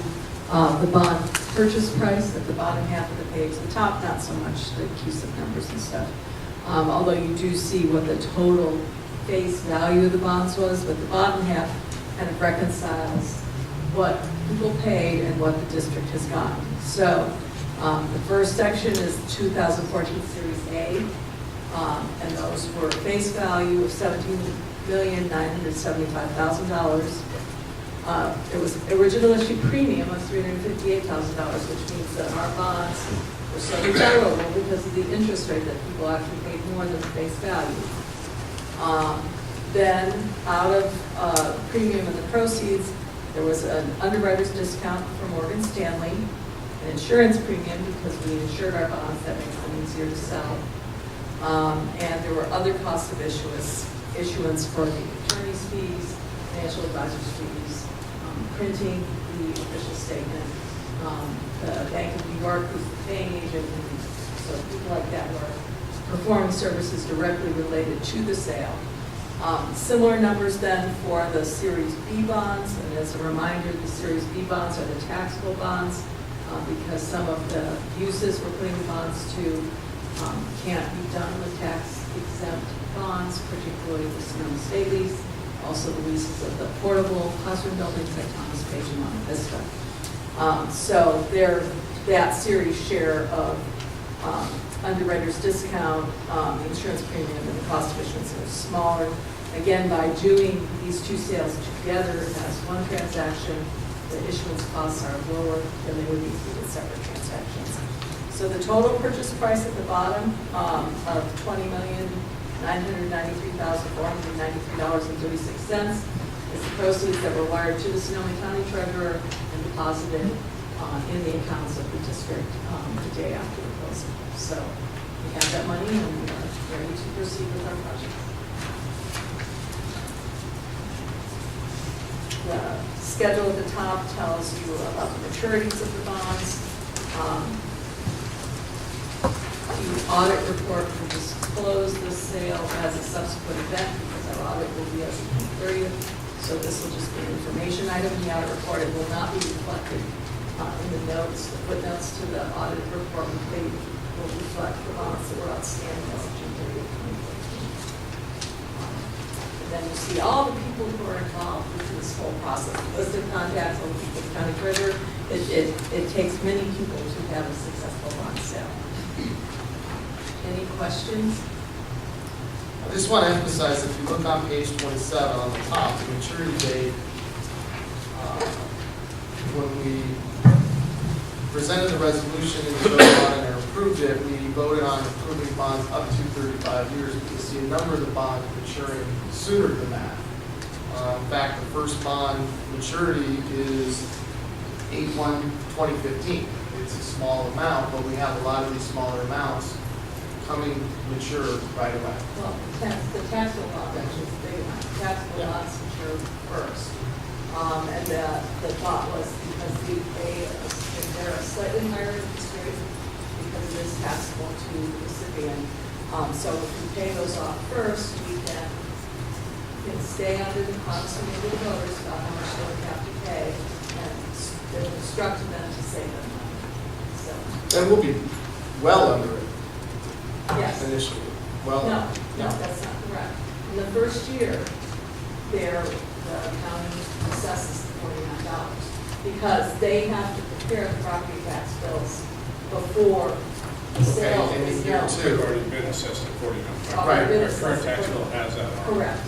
the bond purchase price at the bottom half of the page. The top, not so much the CUSIP numbers and stuff. Although you do see what the total face value of the bonds was, but the bottom half kind of reconciles what people paid and what the district has gotten. So the first section is 2014 Series A, and those were face value of $17,975,000. It was original issue premium of $358,000, which means that our bonds were slightly valuable because of the interest rate that people actually paid more than the face value. Then, out of premium and the proceeds, there was an underwriter's discount from Morgan Stanley, an insurance premium because we insured our bonds, that makes them easier to sell. And there were other costs of issuance for the attorney's fees, financial advisor's fees, printing the official statement, the Bank of New York, who's the paying agent, and so people like that were performing services directly related to the sale. Similar numbers then for the Series B bonds, and as a reminder, the Series B bonds are the taxable bonds because some of the uses we're putting the bonds to can't be done with tax-exempt bonds, particularly the Sonoma State lease, also the leases of the portable classroom buildings at Thomas Page and Monte Vista. So that series share of underwriter's discount, the insurance premium, and the cost of issuance are smaller. Again, by doing these two sales together as one transaction, the issuance costs are lower than they would be through the separate transactions. So the total purchase price at the bottom of $20,993,493.36 is the proceeds that were wired to the Sonoma County Treasurer and deposited in the accounts of the district the day after the closing. So we have that money and we are ready to proceed with our project. The schedule at the top tells you about the maturities of the bonds. The audit report will disclose the sale as a subsequent event because our audit will be as of June 30th. So this will just be an information item in the audit report. It will not be reflected in the notes, the footnotes to the audit report. They will reflect the bonds that were outstanding as of June 30th, 2014. And then you see all the people who are involved with this whole process. List of contacts on the county treasurer. It takes many people to have a successful bond sale. Any questions? I just want to emphasize, if you look on page 27 on the top, the maturity date, when we presented the resolution and voted on it and approved it, we voted on approving bonds up to 35 years. You can see a number of the bonds maturing sooner than that. In fact, the first bond maturity is 8/1/2015. It's a small amount, but we have a lot of these smaller amounts coming mature right away. Well, the taxable bonds, actually, is the big amount. Taxable bonds mature first. And the thought was because they're a slightly higher interest rate because it is taxable to the recipient. So if we pay those off first, we can stay under the policy of the voters about how much they would have to pay and instruct them to save them money. So, And we'll be well under it yes. initially. Well, No, that's not correct. In the first year, the county assesses the $49 because they have to prepare the property tax bills before the sale Okay, and is in year known. two, They've already been assessed at 49. Right. Been Our current assessed tax bill accordingly. has that on. Correct.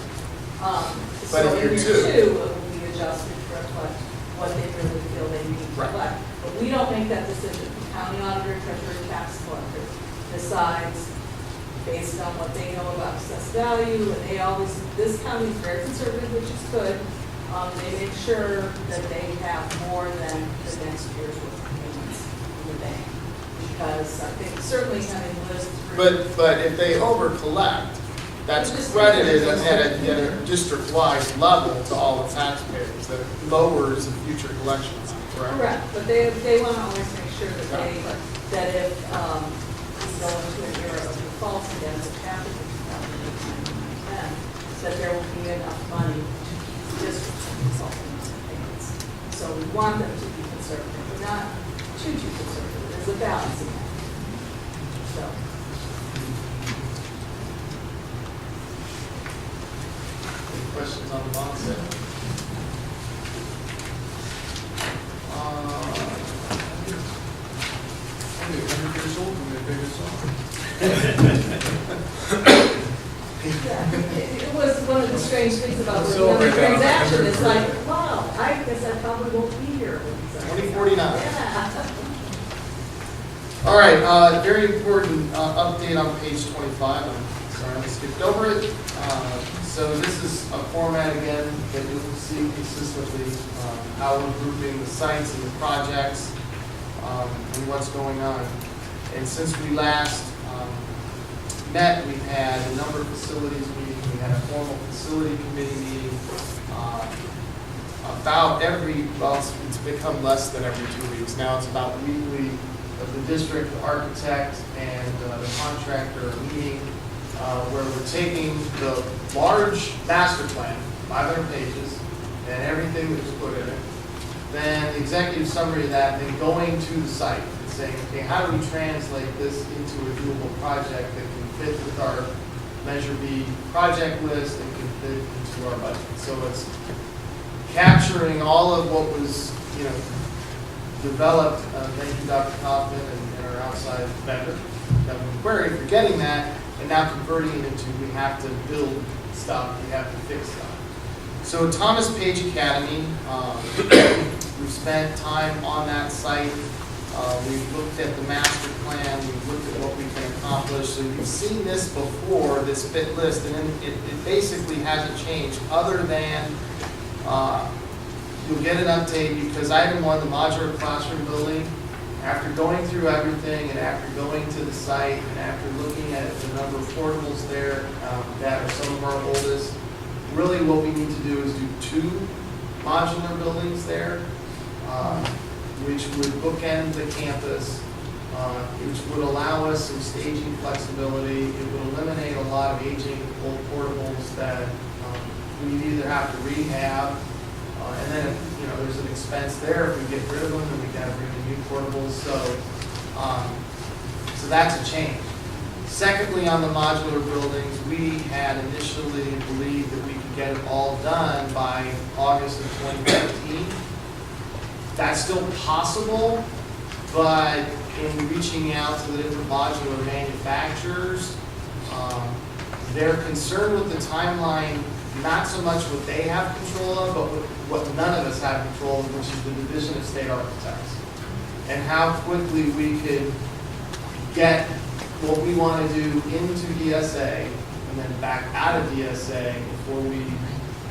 But So in year in two- year 2, it will be adjusted to reflect what they really feel they need to Right. reflect. But we don't make that decision. The county auditor, treasurer, tax collector decides based on what they know about assessed value, and this county is very conservative, which is good. They make sure that they have more than the next year's worth of payments in the bank. Because I think certainly having lived through. but if they over collect, that's credited at a district-wide level to all the taxpayers. That lowers the future collection amount, correct? Correct, but they want to always make sure that that if we go into an era of defaults again, as it happened in 2008, 2010, that there will be enough money to keep the district from consulting those payments. So we want them to be conservative, but not too conservative. There's a balance in that. So. Any questions on the bond sale? Only 100 years old when they paid us off. Yeah, it was one of the strange things about So the right down transaction. It's 100. like, wow, I guess I probably won't be here. when it's done. 2049. Yeah. All right, very important update on page 25. I'm sorry, I skipped over it. So this is a format again that you will see consistently, how we're grouping the sites and the projects and what's going on. And since we last met, we've had a number of facilities meetings. We had a formal facility committee meeting about it's become less than every 2 weeks. Now it's about weekly. The district, the architect, and the contractor are meeting where we're taking the large master plan, 500 pages, and everything that's put in it, then the executive summary of that, then going to the site and saying, okay, how do we translate this into a doable project that can fit with our Measure B project list and can fit into our budget? So it's capturing all of what was, developed, thank you, Dr. Kaufman, and our outside vendor, Kevin McQuarrie, for getting that, and now converting it into, we have to build stuff, we have to fix stuff. So Thomas Page Academy, We've spent time on that site. We've looked at the master plan, we've looked at what we can accomplish. So you've seen this before, this fit list, and it basically hasn't changed other than you'll get an update because item 1, the modular classroom building, after going through everything and after going to the site and after looking at the number of portables there that are some of our oldest, really what we need to do is do 2 modular buildings there, which would bookend the campus, which would allow us some staging flexibility. It would eliminate a lot of aging old portables that we either have to rehab, and then if, there's an expense there if we get rid of them, then we got to bring in new portables. So that's a change. Secondly, on the modular buildings, we had initially believed that we could get it all done by August of 2015. That's still possible, but in reaching out to the different modular manufacturers, they're concerned with the timeline, not so much what they have control of, but what none of us have control of, which is the Division of State Architects. And how quickly we could get what we want to do into DSA and then back out of DSA before we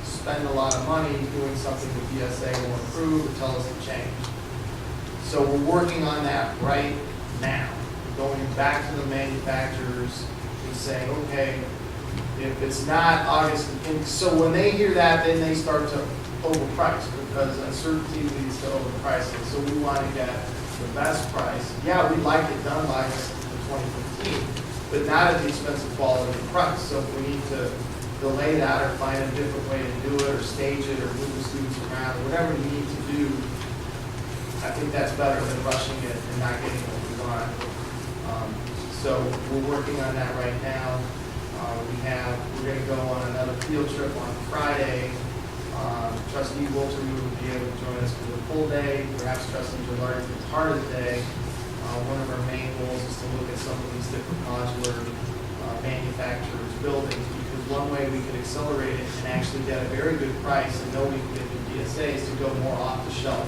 spend a lot of money doing something that DSA will approve or tell us to change. So we're working on that right now, going back to the manufacturers and saying, okay, if it's not August, and so when they hear that, then they start to overprice because uncertainty leads to overpricing. So we want to get the best price. Yeah, we'd like it done by 2015, but not at the expense of quality and price. So if we need to delay that or find a different way to do it or stage it or move the students around or whatever we need to do, I think that's better than rushing it and not getting what we want. So we're working on that right now. We're going to go on another field trip on Friday. Trustee Walter will be able to join us for the full day. Perhaps Trustee Gillard for part of the day. One of our main goals is to look at some of these different modular manufacturers' buildings, because one way we could accelerate it and actually get a very good price and know we can get the DSA is to go more off the shelf.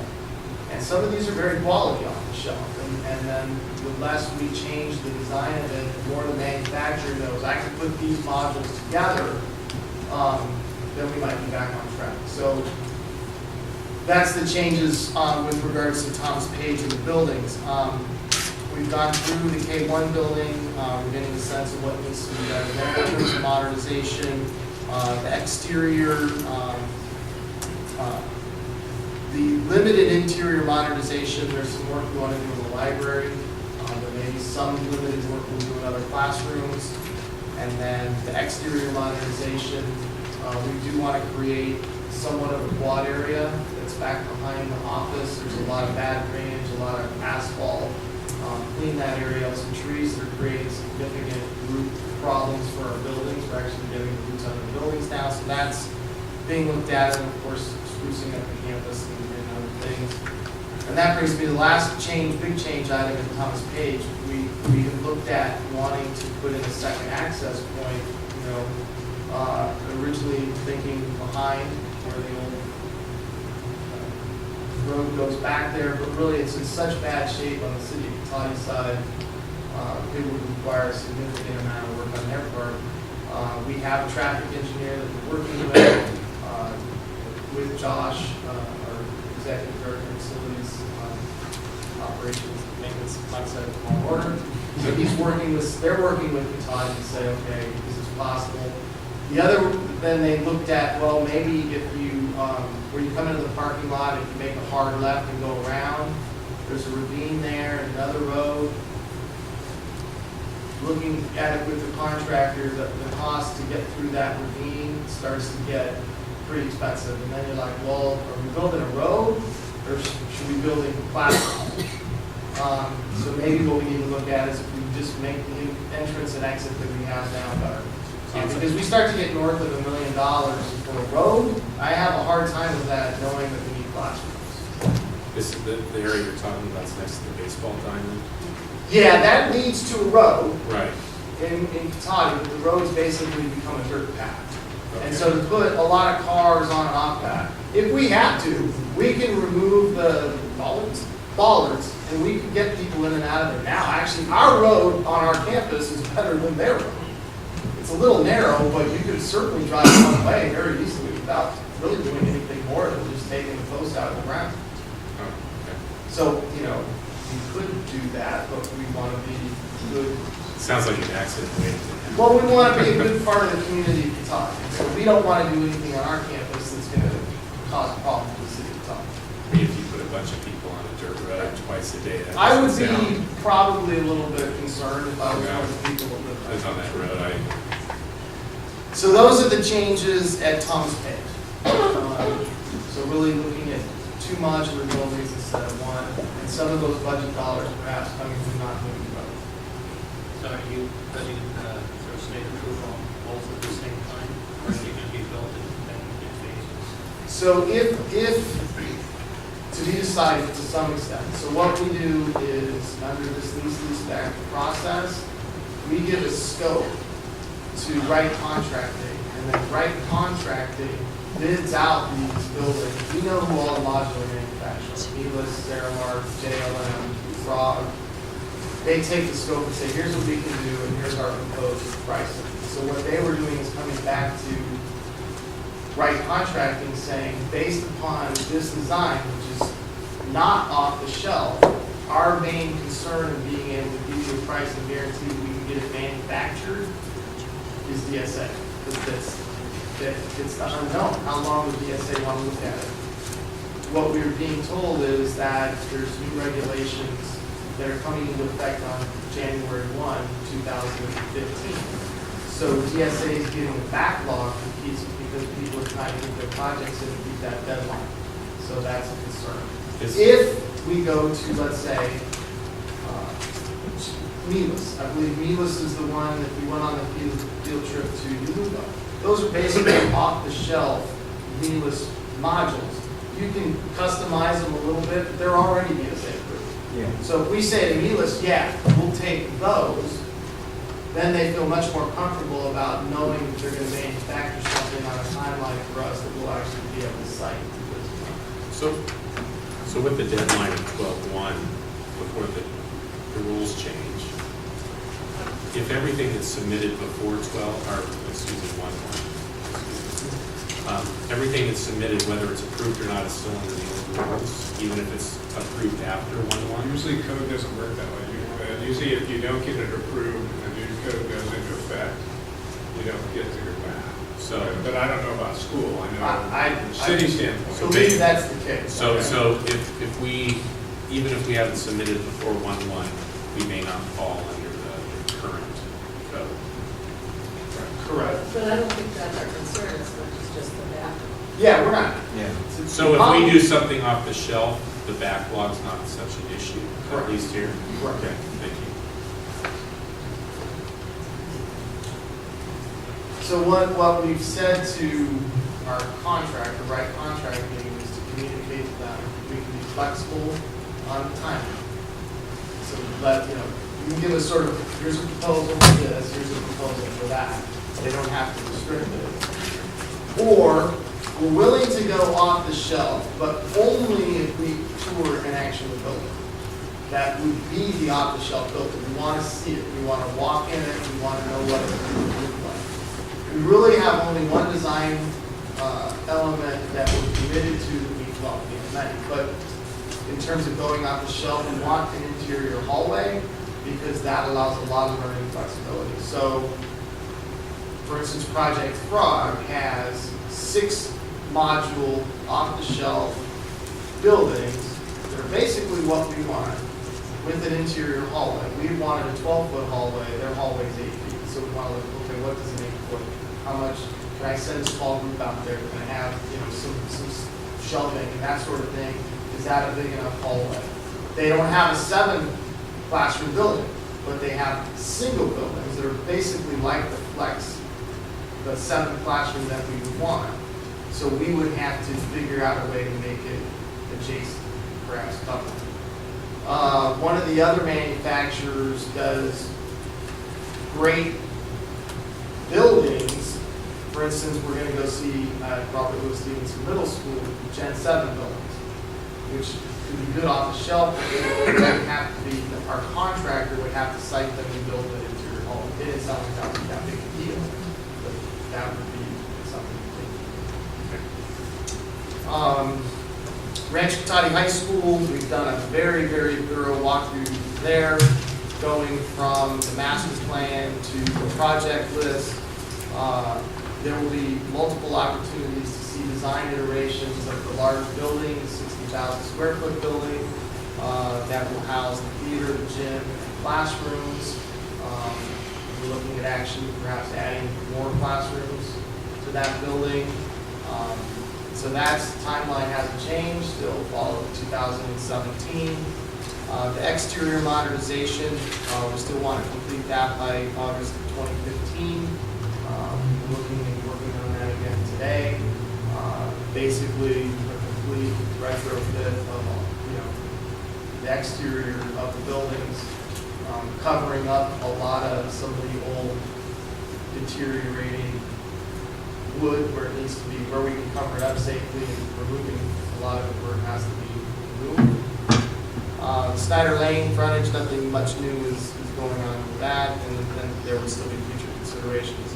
And some of these are very quality off the shelf. And then the less we change the design of it, the more the manufacturer knows I can put these modules together, then we might be back on track. So that's the changes with regards to Thomas Page and the buildings. We've gone through the K1 building, we're getting a sense of what needs to be done there in terms of modernization, the exterior, the limited interior modernization. There's some work we want to do in the library. There may be some limited work we'll do in other classrooms. And then the exterior modernization, we do want to create somewhat of a quad area that's back behind the office. There's a lot of bad drainage, a lot of asphalt. Clean that area out, some trees that are creating significant root problems for our buildings. We're actually getting the roots under the buildings now, so that's being looked at, and of course, sprucing up the campus and other things. And that brings me to the last change, big change item in Thomas Page. We have looked at wanting to put in a second access point, originally thinking behind where the old road goes back there, but really it's in such bad shape on the city of Cotati side, it would require a significant amount of work on their part. We have a traffic engineer that we're working with Josh, our executive director of facilities, operations, maintenance, like I said, on order. So they're working with Cotati to say, okay, this is possible. The other, then they looked at, well, maybe if you, where you come into the parking lot, if you make a hard left and go around, there's a ravine there and another road. Looking at it with the contractor, the cost to get through that ravine starts to get pretty expensive. And then you're like, well, are we building a road or should we be building platforms? So maybe what we need to look at is if we just make the entrance and exit that we have now better. Because we start to get north of $1 million for a road, I have a hard time with that, knowing that we need classrooms. This is the area you're talking about is next to the baseball diamond? Yeah, that leads to a road. Right. In Cotati, the road's basically become a dirt path. Okay. And so to put a lot of cars on and off that, If we have to, we can remove the bollards, and we can get people in and out of there. Now, actually, our road on our campus is better than their road. It's a little narrow, but you could certainly drive one way very easily without really doing anything more than just taking the post out of the ground. Oh, okay. So, you know, we could do that, but we want to be good. Sounds like an accident waiting to happen. Well, we want to be a good part of the community of Pawtucket. So we don't want to do anything on our campus that's going to cause a problem for the city of Pawtucket. I mean, if you put a bunch of people on a dirt road twice a day, that I would doesn't be sound- probably a little bit concerned if I was Yeah. one of the people that live Lives on that road, So those are the changes at Thomas Page. So really looking at 2 modular buildings instead of 1, and some of those budget dollars perhaps coming from not moving road. So are you putting for state approval both at the same time, or are they going to be built in phases? So if, to be decided to some extent, so what we do is, under this lease back process, we give a scope to Wright Contracting, and then Wright Contracting bids out these buildings. We know who all the modular manufacturers, Needless, Ceramark, JLM, Frog. They take the scope and say, here's what we can do, and here's our proposed pricing. So what they were doing is coming back to Wright Contracting saying, based upon this design, which is not off the shelf, our main concern in being able to give you a price and guarantee that we can get it manufactured is DSA. It's the unknown. How long would DSA want to look at it? What we're being told is that there's new regulations that are coming into effect on January 1, 2015. So DSA is getting a backlog for pieces because people are trying to get their projects in and beat that deadline. So that's a concern. If we go to, let's say, Milas, I believe Milas is the one that we went on the field trip to Yuba. Those are basically off-the-shelf Milas modules. You can customize them a little bit, but they're already DSA approved. Yeah. So if we say to Milas, yeah, we'll take those, then they feel much more comfortable about knowing that they're going to manufacture something on a timeline for us that we'll actually be able to cite. So with the deadline of 12/1, before the rules change, if everything is submitted before 1/1, everything that's submitted, whether it's approved or not, is still under the old rules, even if it's approved after 1/1? Usually code doesn't work that way. Usually if you don't get it approved and the new code goes into effect, you don't get to go back. So, But I don't know about school. I know from city standpoint. So maybe that's the case. so if we, even if we haven't submitted before 1/1, we may not fall under the current code. Correct. But I don't think that's our concern as much as just the backlog. Yeah, we're not. Yeah. So if we do something off the shelf, the backlog's not such an issue, at least here? Correct. Okay, thank you. So what we've said to our contractor, Wright Contracting, is to communicate to them, we can be flexible on timing. So let, you know, you can give us sort of, here's a proposal for this, here's a proposal for that. They don't have to restrict it. Or, we're willing to go off the shelf, but only if we tour and actually build it. That would be the off-the-shelf building. We want to see it, we want to walk in it, we want to know what it would look like. We really have only one design element that we're committed to that we, well, we have many, but in terms of going off the shelf, we want an interior hallway because that allows a lot of learning flexibility. So, for instance, Project Frog has 6 module off-the-shelf buildings that are basically what we want with an interior hallway. We wanted a 12-foot hallway, their hallway is 8 feet. So we want to look, okay, what does an 8-foot, how much, can I send a small group out there, can I have, you know, some shelving and that sort of thing? Is that a big enough hallway? They don't have a 7-classroom building, but they have single buildings that are basically like the flex, the 7 classroom that we would want. So we would have to figure out a way to make it adjacent, perhaps coupled. One of the other manufacturers does great buildings For instance, we're going to go see at Robert Louis Stevenson Middle School, Gen 7 buildings, which could be good off the shelf, but it would have to be, our contractor would have to site them and build it into your home. It didn't sound like that was that big a deal, but that would be something to think. Rancho Cotati High School, we've done a very, very thorough walkthrough there, going from the master plan to the project list. There will be multiple opportunities to see design iterations of the large building, 60,000 square foot building, that will house the theater, the gym, and classrooms. We're looking at actually perhaps adding more classrooms to that building. So that's, timeline hasn't changed, still fall of 2017. The exterior modernization, we still want to complete that by August of 2015. Working on that again today. Basically, a complete retrofit of the exterior of the buildings, covering up a lot of some of the old deteriorating wood where it needs to be, where we can cover it up safely, and removing a lot of it where it has to be removed. Snyder Lane frontage, nothing much new is going on with that, and then there will still be future considerations.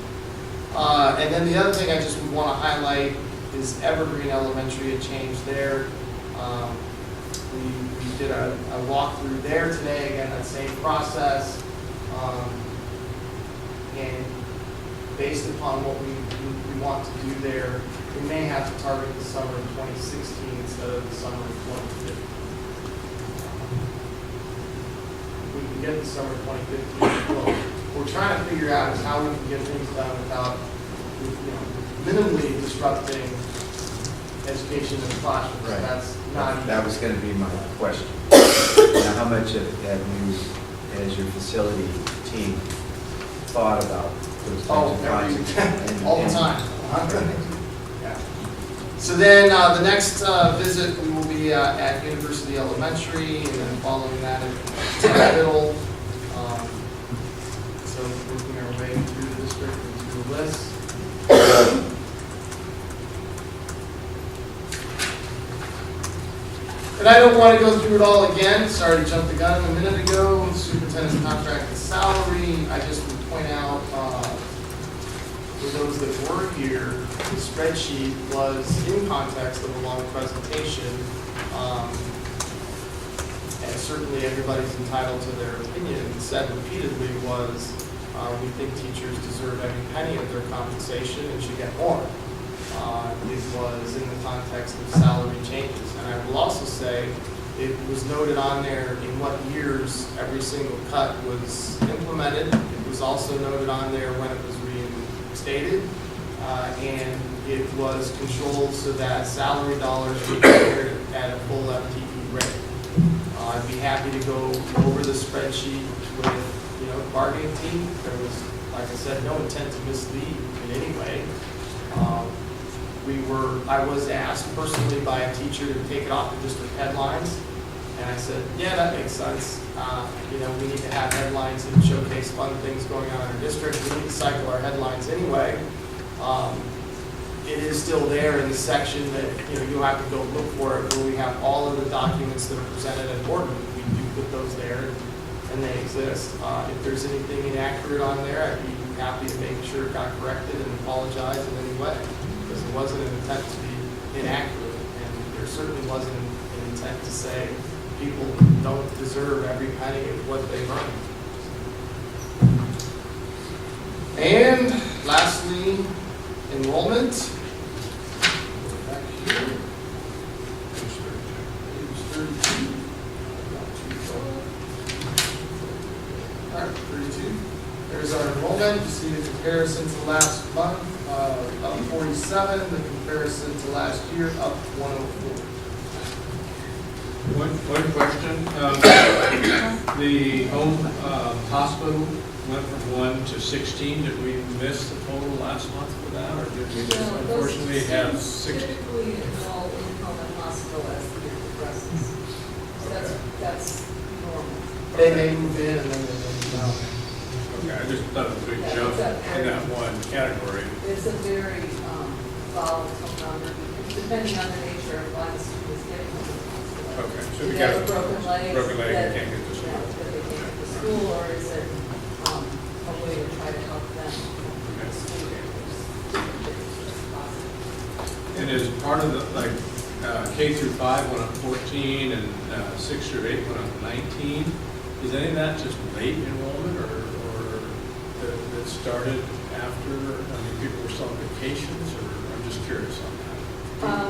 And then the other thing I just would want to highlight is Evergreen Elementary, a change there. We did a walkthrough there today, again, that same process. And based upon what we want to do there, we may have to target the summer of 2016 instead of the summer of 2015. We can get the summer of 2015. Well, we're trying to figure out is how we can get things done without, minimally disrupting education in the classroom. Right. That's not That was going to be my question. Now, how much have you, as your facility team, thought about those types of projects? all the time. Yeah. So then the next visit we will be at University Elementary, and then following that at Middle. So working our way through the district and through the list. And I don't want to go through it all again. Sorry to jump the gun a minute ago. Superintendent's contract and salary. I just would point out for those that were here, the spreadsheet was in context of a long presentation. And certainly everybody's entitled to their opinion. And said repeatedly was, we think teachers deserve every penny of their compensation and should get more. It was in the context of salary changes. And I will also say, it was noted on there in what years every single cut was implemented. It was also noted on there when it was reinstated. And it was controlled so that salary dollars were cleared at a full FTE rate. I'd be happy to go over the spreadsheet with the bargaining team. There was, like I said, no intent to mislead in any way. I was asked personally by a teacher to take it off the district headlines, and I said, yeah, that makes sense. We need to have headlines that showcase fun things going on in our district. We need to cycle our headlines anyway. It is still there in the section that you have to go look for it, where we have all of the documents that are presented at board meeting. We do put those there, and they exist. If there's anything inaccurate on there, I'd be happy to make sure it got corrected and apologize in any way. Because it wasn't an intent to be inaccurate, and there certainly wasn't an intent to say people don't deserve every penny of what they earn. And lastly, enrollment. Back here. Page 32. All right, 32. There's our enrollment. You see the comparison to last month, up 47. The comparison to last year, up 104. One question. The home hospital went from 1 to 16. Did we miss the total last month for that, or did we just unfortunately have 6? Typically enroll in home and hospital as the year progresses. So that's normal. They move in and then they move out. Okay, I just thought it was a big jump in that one category. It's a very volatile number, depending on the nature of why the student is getting home. Okay, so Do we they got have a broken leg? broken leg and that- can't get to school. yeah, that they can't get to school, or is it a way to try to help them in the school year? And is part of the, like, K through 5 went up 14 and 6 through 8 went up 19? Is any of that just late enrollment or that started after, I mean, people were still on vacations, or I'm just curious on that?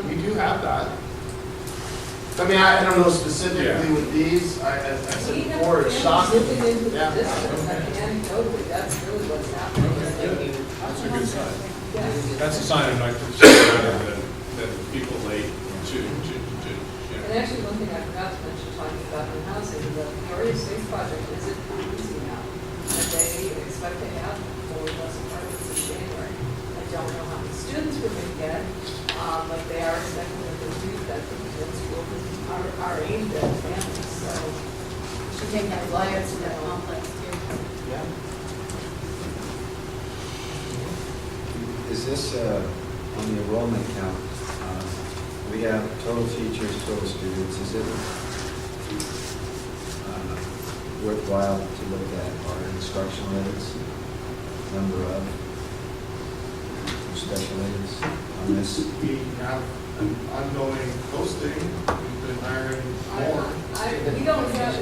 We do have that. I mean, I don't know specifically Yeah. with these, as I said We have before, it's families shocking. moving into the Yeah. districts, I mean, anecdotally, that's really what's happening. Okay, good. That's a good sign. Yes. That's a sign of like that people late to, And yeah. actually, one thing I forgot to mention, talking about new housing, the Peoria Space Project is in easy now. And they expect to have full bus apartments in January. I don't know how many students we're going to get, but they are expecting that the youth that the schools are aimed at families, so. Should take that flyer to that complex too. Yeah. Is this, on the enrollment count, we have total teachers, total students, is it worthwhile to look at our instructional aides, number of special aides on this? We have an ongoing posting, we've been hiring more. We don't have,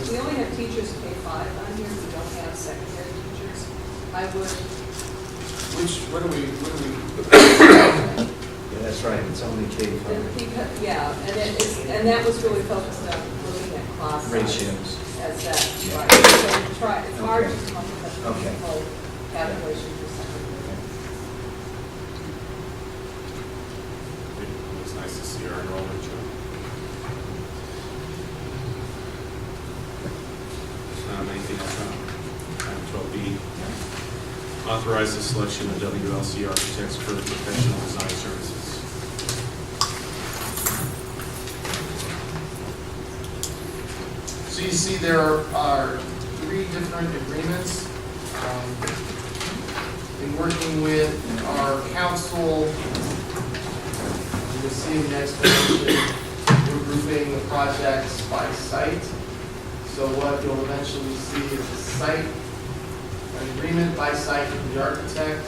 we only have teachers K-5 on here, we don't have secondary teachers. I would, What do we? Yeah, that's right, it's only K-5 because, yeah, and that was really focused on looking at class size. ratios. As that, Yeah. right, so try, it's hard to Okay. come up with a Okay. full calculation for secondary. It's nice to see our enrollment jump. Anything else on item 12B? Authorize the selection of WLC architects for professional design services. So you see there are 3 different agreements. In working with our council, you can see in the explanation, we're grouping the projects by site. So what you'll eventually see is a site, an agreement by site for the architect,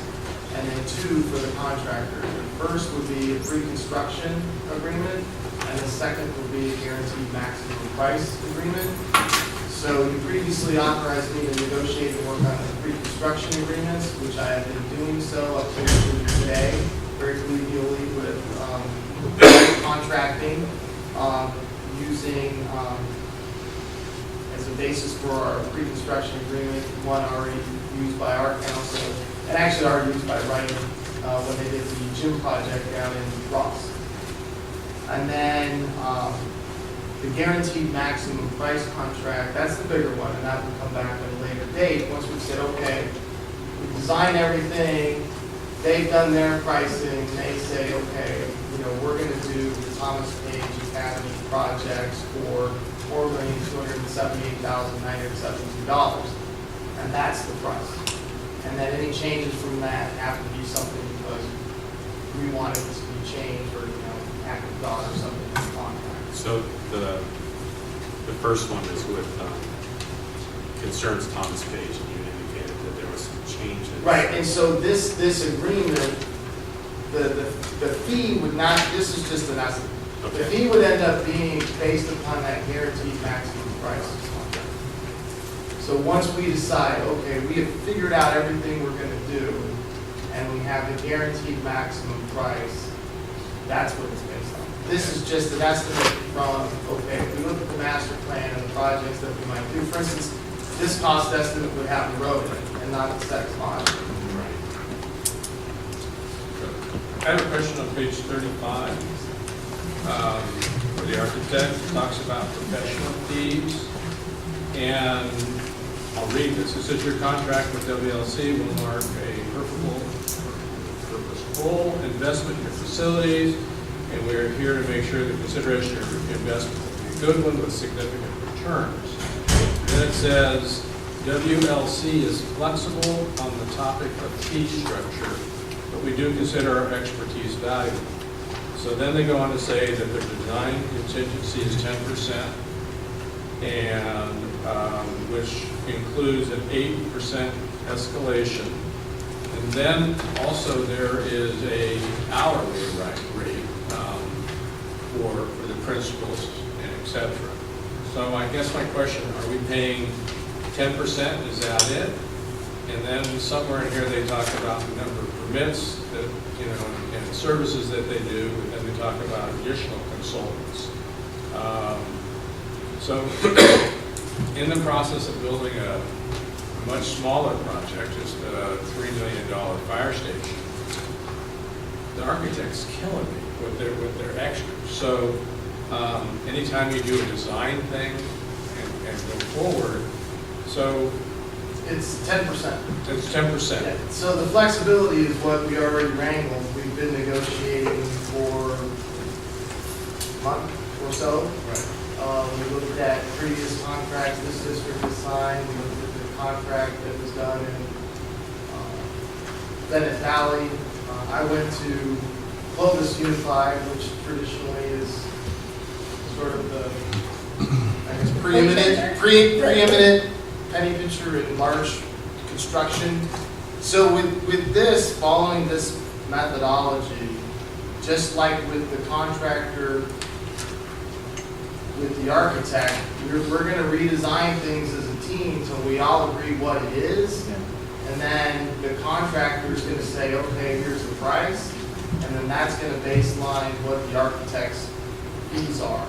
and then 2 for the contractor. The first would be a pre-construction agreement, and the second would be a guaranteed maximum price agreement. So you previously authorized me to negotiate and work on the pre-construction agreements, which I have been doing so up to today, very collegially with contracting, using as a basis for our pre-construction agreement, one already used by our council, and actually already used by Wright when they did the gym project down in Ross. And then the guaranteed maximum price contract, that's the bigger one, and that will come back at a later date. Once we've said, okay, we designed everything, they've done their pricing, they say, okay, you know, we're going to do the Thomas Page Academy projects for $4,278,972, and that's the price. And then any changes from that have to be something because we want it to be changed or, you know, active dollar or something in the contract. So the first one is with concerns Thomas Page, and you indicated that there was some changes. Right, and so this agreement, the fee would not, this is just an estimate. The Okay. fee would end up being based upon that guaranteed maximum price. So once we decide, okay, we have figured out everything we're gonna do, and we have the guaranteed maximum price, that's what it's based on. This is just an estimate from, okay, if we look at the master plan and the projects that we might do, for instance, this cost estimate would have the road in it and not the sex model. I have a question on page 35, where the architect talks about professional fees. And I'll read this. It says your contract with WLC will mark a purposeful investment in your facilities, and we are here to make sure the consideration of your investment will be a good one with significant returns. Then it says WLC is flexible on the topic of fee structure. but we do consider our expertise valuable. So then they go on to say that their design contingency is 10%, and which includes an 8% escalation. And then also there is a hourly rate for the principals and et cetera. So I guess my question, are we paying 10%? Is that it? And then somewhere in here they talk about the number of permits that, and services that they do, and then they talk about additional consultants. So in the process of building a much smaller project, just a $3 million fire station, the architect's killing me with their extras. So anytime you do a design thing and go forward, so It's 10%. it's 10%. Yeah, so the flexibility is what we already wrangled. We've been negotiating for a month or so. Right. We looked at previous contracts this district has signed. We looked at the contract that was done in Bennett Valley. I went to Clovis Unified, which traditionally is sort of the, I guess, preeminent penny pincher in large construction. So with this, following this methodology, just like with the contractor, with the architect, we're going to redesign things as a team until we all agree what it is. And then the contractor is going to say, okay, here's the price. And then that's going to baseline what the architect's fees are.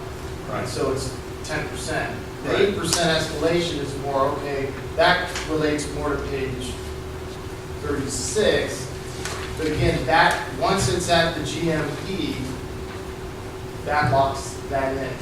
Right. So it's 10%. The Right. 8% escalation is more, okay, that relates more to page 36. But again, that, once it's at the GMP, that locks that in.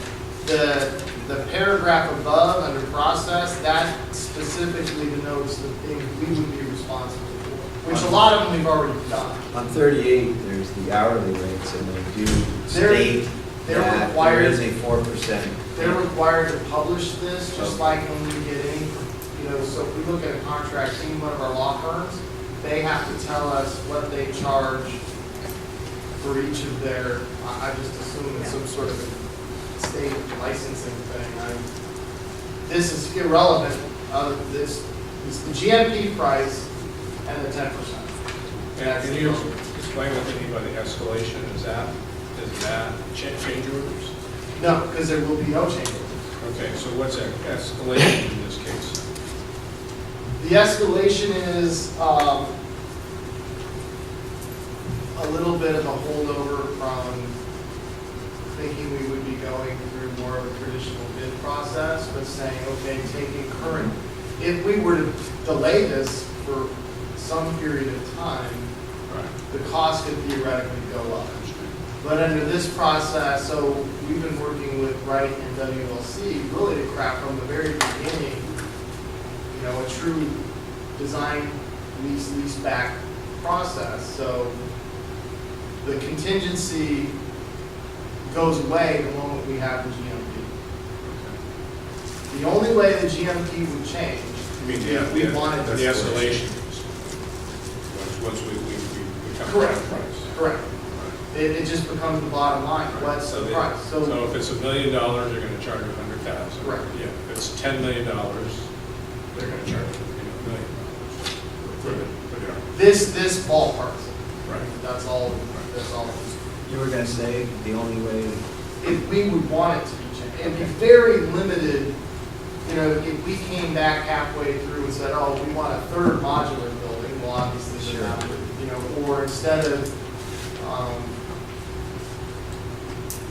The paragraph above, under process, that specifically denotes the things we would be responsible for, which a lot of them we've already done. On 38, there's the hourly rates, and they do state they're that there required- is a 4%. They're required to publish this, just like when we get any, so if we look at a contract, any one of our law firms, they have to tell us what they charge for each of their, I just assume it's some sort of state licensing thing. This is irrelevant. This is the GMP price and the 10%. And can you explain what they mean by the escalation? Is that change orders? No, because there will be no change orders. Okay, so what's that escalation in this case? The escalation is a little bit of a holdover from thinking we would be going through more of a traditional bid process, but saying, okay, taking current, if we were to delay this for some period of time, Right. the cost could theoretically go up. But under this process, so we've been working with Wright and WLC really to craft from the very beginning, a true design lease back process. So the contingency goes away the moment we have the GMP. The only way the GMP would change, You mean if we wanted the this. escalation? Once we come to Correct. that price. Correct. It just becomes the bottom line. What's the price? So if it's $1 million, they're going to charge $100,000. Right. Yeah. If it's $10 million, they're going to charge $1 million. For the This ballpark. Right. That's all. That's all. You were going to say the only way, If we would want it to be changed, it'd be very limited. If we came back halfway through and said, "Oh, we want a third modular building," well, obviously, Sure. or instead of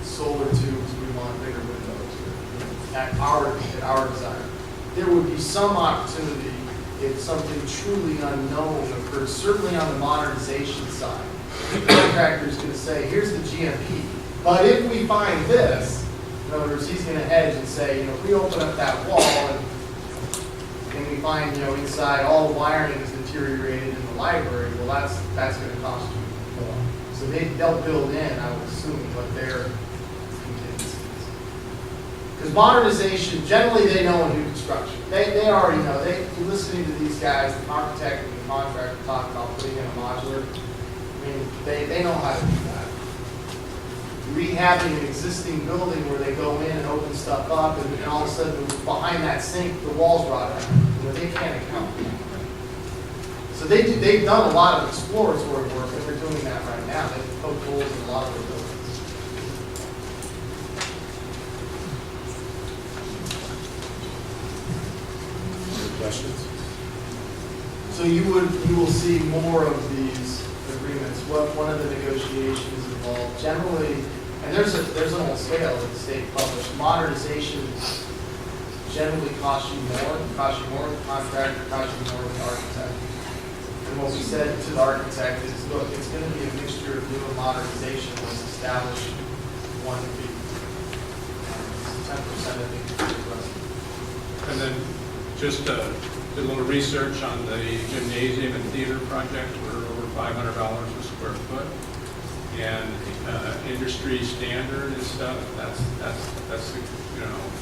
solar tubes, we want bigger windows. At our desire, there would be some opportunity if something truly unknown occurs. Certainly on the modernization side, the contractor's going to say, "Here's the GMP," but if we find this, in other words, he's going to hedge and say, if we open up that wall and we find, inside all the wiring is deteriorated in the library, well, that's going to cost you more. So they'll build in, I would assume, what their contingencies. Because modernization, generally they know in new construction. They already know. Listening to these guys, the architect and the contractor talk about putting in a modular, I mean, they know how to do that. Rehabbing an existing building where they go in and open stuff up, and all of a sudden, behind that sink, the walls rot out. They can't account for that. So they've done a lot of exploratory work, and they're doing that right now. They've poked holes in a lot of their buildings. Any questions? So you will see more of these agreements. One of the negotiations involved generally, and there's an old scale that the state published. Modernization generally costs you more with the contractor, costs you more with the architect. And what we said to the architect is, look, it's going to be a mixture of new and modernization. Let's establish one fee. 10%, I think, is the rest. And then just did a little research on the gymnasium and theater project. We're over $500 a square foot. And industry standard and stuff, that's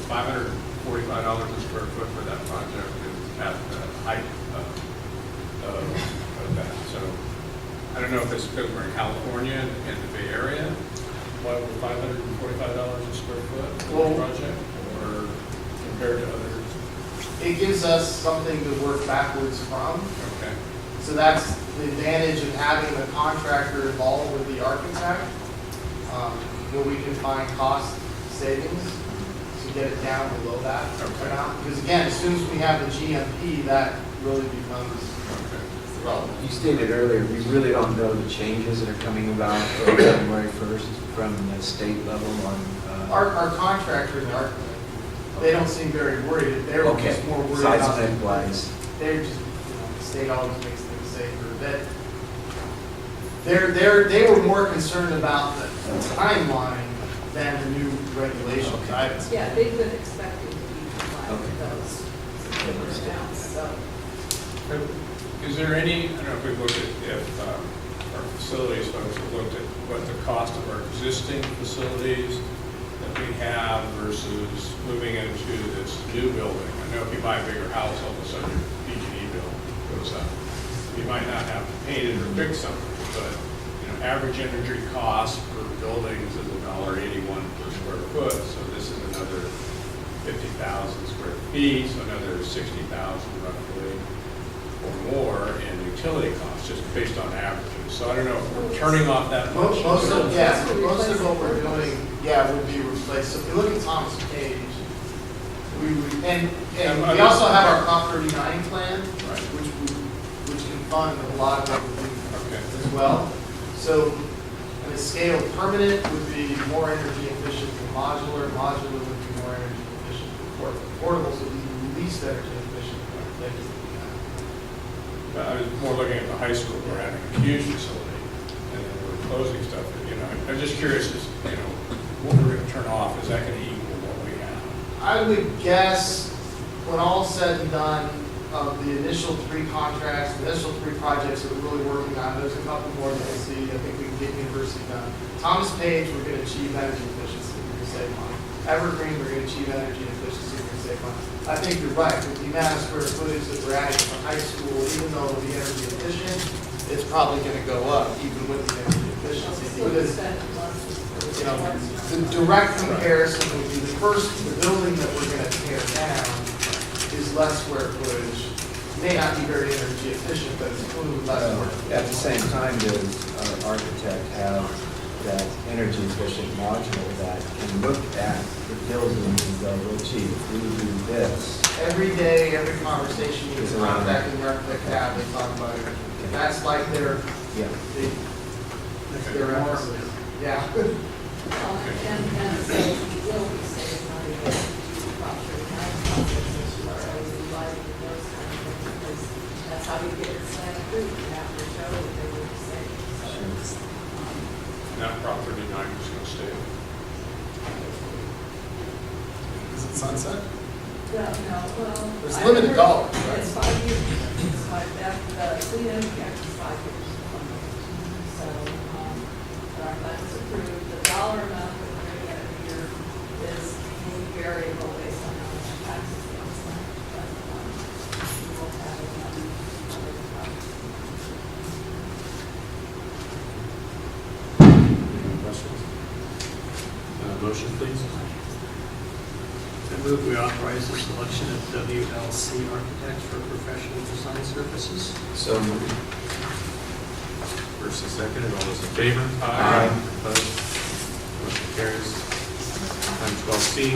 $545 a square foot for that project at the height of that. So I don't know if it's because we're in California and the Bay Area, why we're $545 a square foot for the project, or compared to others. It gives us something to work backwards from. Okay. So that's the advantage of having the contractor involved with the architect, where we can find cost savings to get it down below that amount. Because again, as soon as we have the GMP, that really becomes relevant. You stated earlier, we really don't know the changes that are coming about for January 1st from the state level on. Our contractor and the architect, they don't seem very worried. They're just more worried about. Seismic-wise. They're just, the state always makes things safer. They were more concerned about the timeline than the new regulations. Yeah, they've been expecting to be compliant with those amounts, so. Is there any, I don't know if we've looked at, if our facilities folks have looked at what the cost of our existing facilities that we have versus moving into this new building? I know if you buy a bigger house, all of a sudden your PG&E bill goes up. You might not have to paint it or fix something, but average energy cost per buildings is $1.81 per square foot. So this is another 50,000 square feet, so another 60,000 roughly or more in utility costs, just based on averages. So I don't know if we're turning off that much. Most of what we're doing, would be replaced. So if you look at Thomas Page, and we also have our Prop 39 plan, Right. which can fund a lot of what we do Okay. as well. So, on a scale, permanent would be more energy efficient than modular. Modular would be more energy efficient than portable. Portables would be least energy efficient. I was more looking at the high school. We're having a huge facility, and then we're closing stuff. I'm just curious, what we're going to turn off, is that going to equal what we have? I would guess, when all's said and done, of the initial 3 contracts, the initial 3 projects that we're really working on, there's a couple more that we'll see. I think we can get university done. Thomas Page, we're going to achieve energy efficiency, we're going to save money. Evergreen, we're going to achieve energy efficiency, we're going to save money. I think you're right, with the amount of square footage that we're adding to high school, even though it'll be energy efficient, it's probably going to go up, even with the energy efficiency. Because, the direct comparison would be the building that we're going to tear down is less square footage. May not be very energy efficient, but it's clearly less square footage. At the same time, does our architect have that energy efficient module that can look at the building and go, well, gee, if we do this. Every day, every conversation you contact the architect have, they talk about it. That's like their, Yeah. that's their emphasis. Yeah. And so we will be saving money with property tax processes, or utilizing those kind of things, because that's how you get it set through. You have to show that they will be saving. So, That Prop 39 is going to stay. Is it sunset? well. There's limited dollars, right? It's 5 years. It's like that, the clean energy act is 5 years. So, our plan is approved. The dollar amount that we're going to get every year is variable based on how much taxes we spend. But, we will have another project. motion, please? I move we authorize the selection of WLC Architects for professional design services. So moved. First and seconded, all those in favor? Aye. Opposed? Motion carries. Item 12C,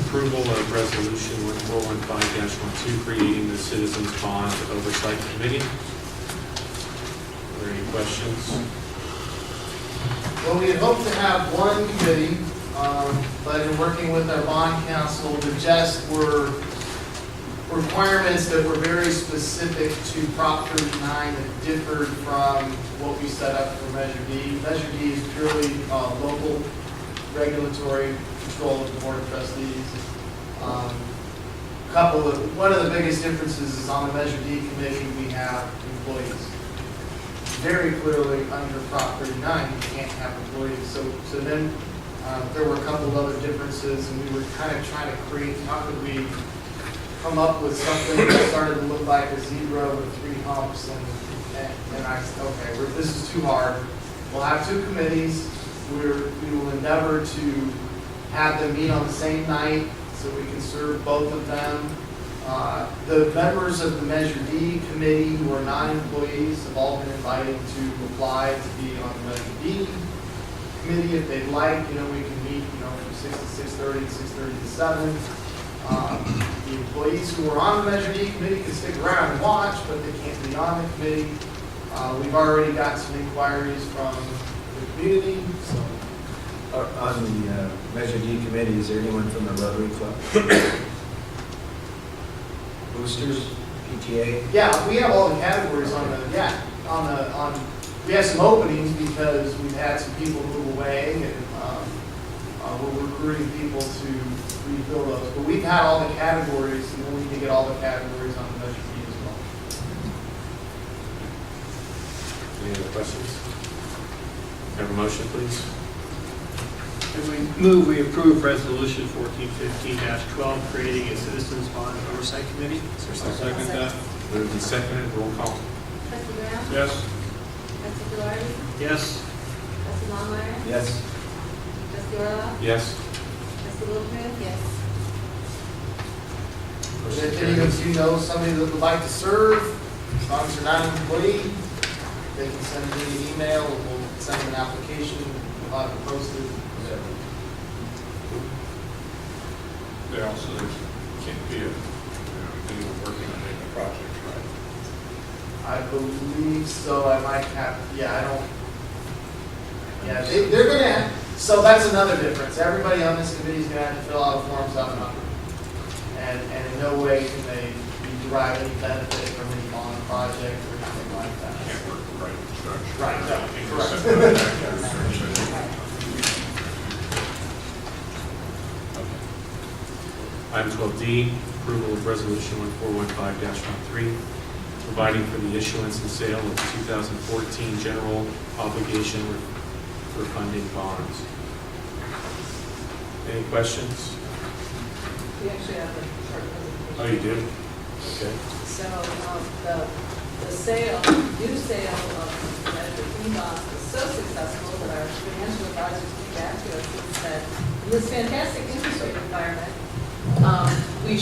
approval of resolution 1415-12, creating the Citizens Bond Oversight Committee. Are there any questions? Well, we had hoped to have one committee, but in working with our bond council, there just were requirements that were very specific to Prop 39 that differed from what we set up for Measure D. Measure D is purely local regulatory control of the Board of Trustees. One of the biggest differences is on the Measure D committee, we have employees. Very clearly under Prop 39, you can't have employees. So then there were a couple of other differences, and we were kind of trying to create, how could we come up with something that started to look like a zebra with 3 humps, and I said, okay, this is too hard. We'll have 2 committees. We will endeavor to have them meet on the same night so we can serve both of them. The members of the Measure D committee who are non-employees have all been invited to apply to be on the Measure D committee if they'd like. We can meet, from 6 to 6:30, 6:30 to 7. The employees who are on the Measure D committee can stick around and watch, but they can't be on the committee. We've already got some inquiries from the community, so. On the Measure D committee, is there anyone from the Rotary Club? Boosters, PTA? Yeah, we have all the categories on we have some openings because we've had some people move away, and we're recruiting people to refill those. But we've had all the categories, and we need to get all the categories on the Measure D as well. Any other questions? Have a motion, please? And we move we approve resolution 1415-12, creating a Citizens Bond Oversight Committee. I'll second that. Moved and seconded, roll call. Trustee Graham? Yes. Trustee Gallardi? Yes. Trustee Longmire? Yes. Trustee Orla? Yes. Trustee Littlefield? Yes. If any of you know somebody that would like to serve, as long as they're not an employee, they can send me an email, and we'll send them an application, we'll have it posted. They also can't be anyone working on any project, right? I believe so. I might have, I don't. Yeah, they're going to have, so that's another difference. Everybody on this committee is going to have to fill out forms up and up. And in no way can they derive any benefit from any bond project or anything like that. Can't work the right construction. Right, no, Correct. Item 12D, approval of resolution 1415-13, providing for the issuance and sale of 2014 general obligation refunding bonds. Any questions? We actually have a short presentation. Oh, you do? Okay. So, the sale, new sale of Measure D bonds was so successful that our financial advisors came back to us and said, in this fantastic interest rate environment, the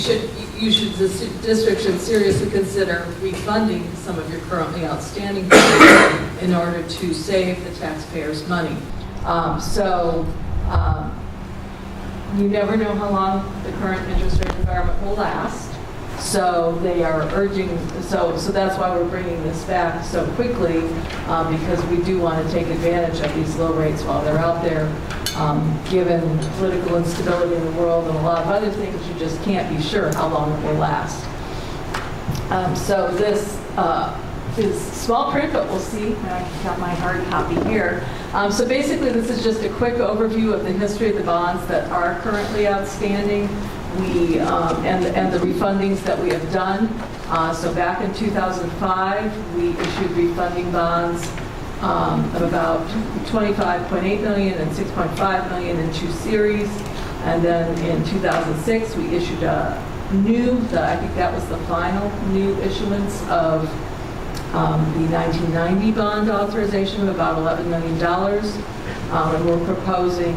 district should seriously consider refunding some of your currently outstanding bonds in order to save the taxpayers' money. You never know how long the current interest rate environment will last. So they are urging, so that's why we're bringing this back so quickly, because we do want to take advantage of these low rates while they're out there. Given political instability in the world and a lot of other things, you just can't be sure how long it will last. So this is small print, but we'll see. I've got my hard copy here. So basically, this is just a quick overview of the history of the bonds that are currently outstanding. And the refundings that we have done. So back in 2005, we issued refunding bonds of about $25.8 million and $6.5 million in 2 series. And then in 2006, we issued a I think that was the final new issuance of the 1990 bond authorization of about $11 million. And we're proposing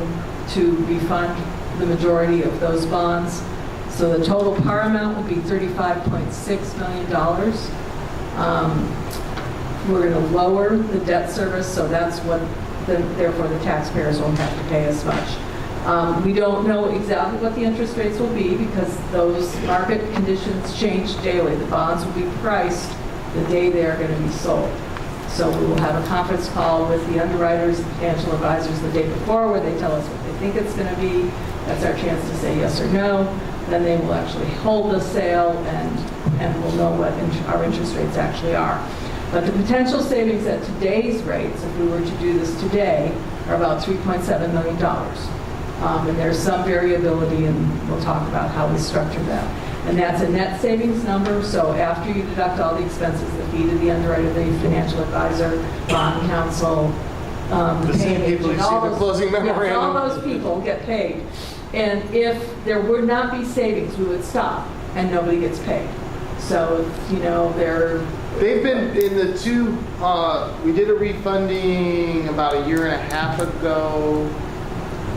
to refund the majority of those bonds. So the total par amount would be $35.6 million. We're going to lower the debt service, so that's what, therefore the taxpayers won't have to pay as much. We don't know exactly what the interest rates will be because those market conditions change daily. The bonds will be priced the day they're going to be sold. So we will have a conference call with the underwriters and financial advisors the day before where they tell us what they think it's going to be. That's our chance to say yes or no. Then they will actually hold the sale and we'll know what our interest rates actually are. But the potential savings at today's rates, if we were to do this today, are about $3.7 million. And there's some variability, and we'll talk about how we structure that. And that's a net savings number, so after you deduct all the expenses, the fee to the underwriter, the financial advisor, bond counsel, The same people who and see all the those- closing yes, memorandum. all those people get paid. And if there would not be savings, we would stop, and nobody gets paid. So, They've been in the two, we did a refunding about a year and a half ago.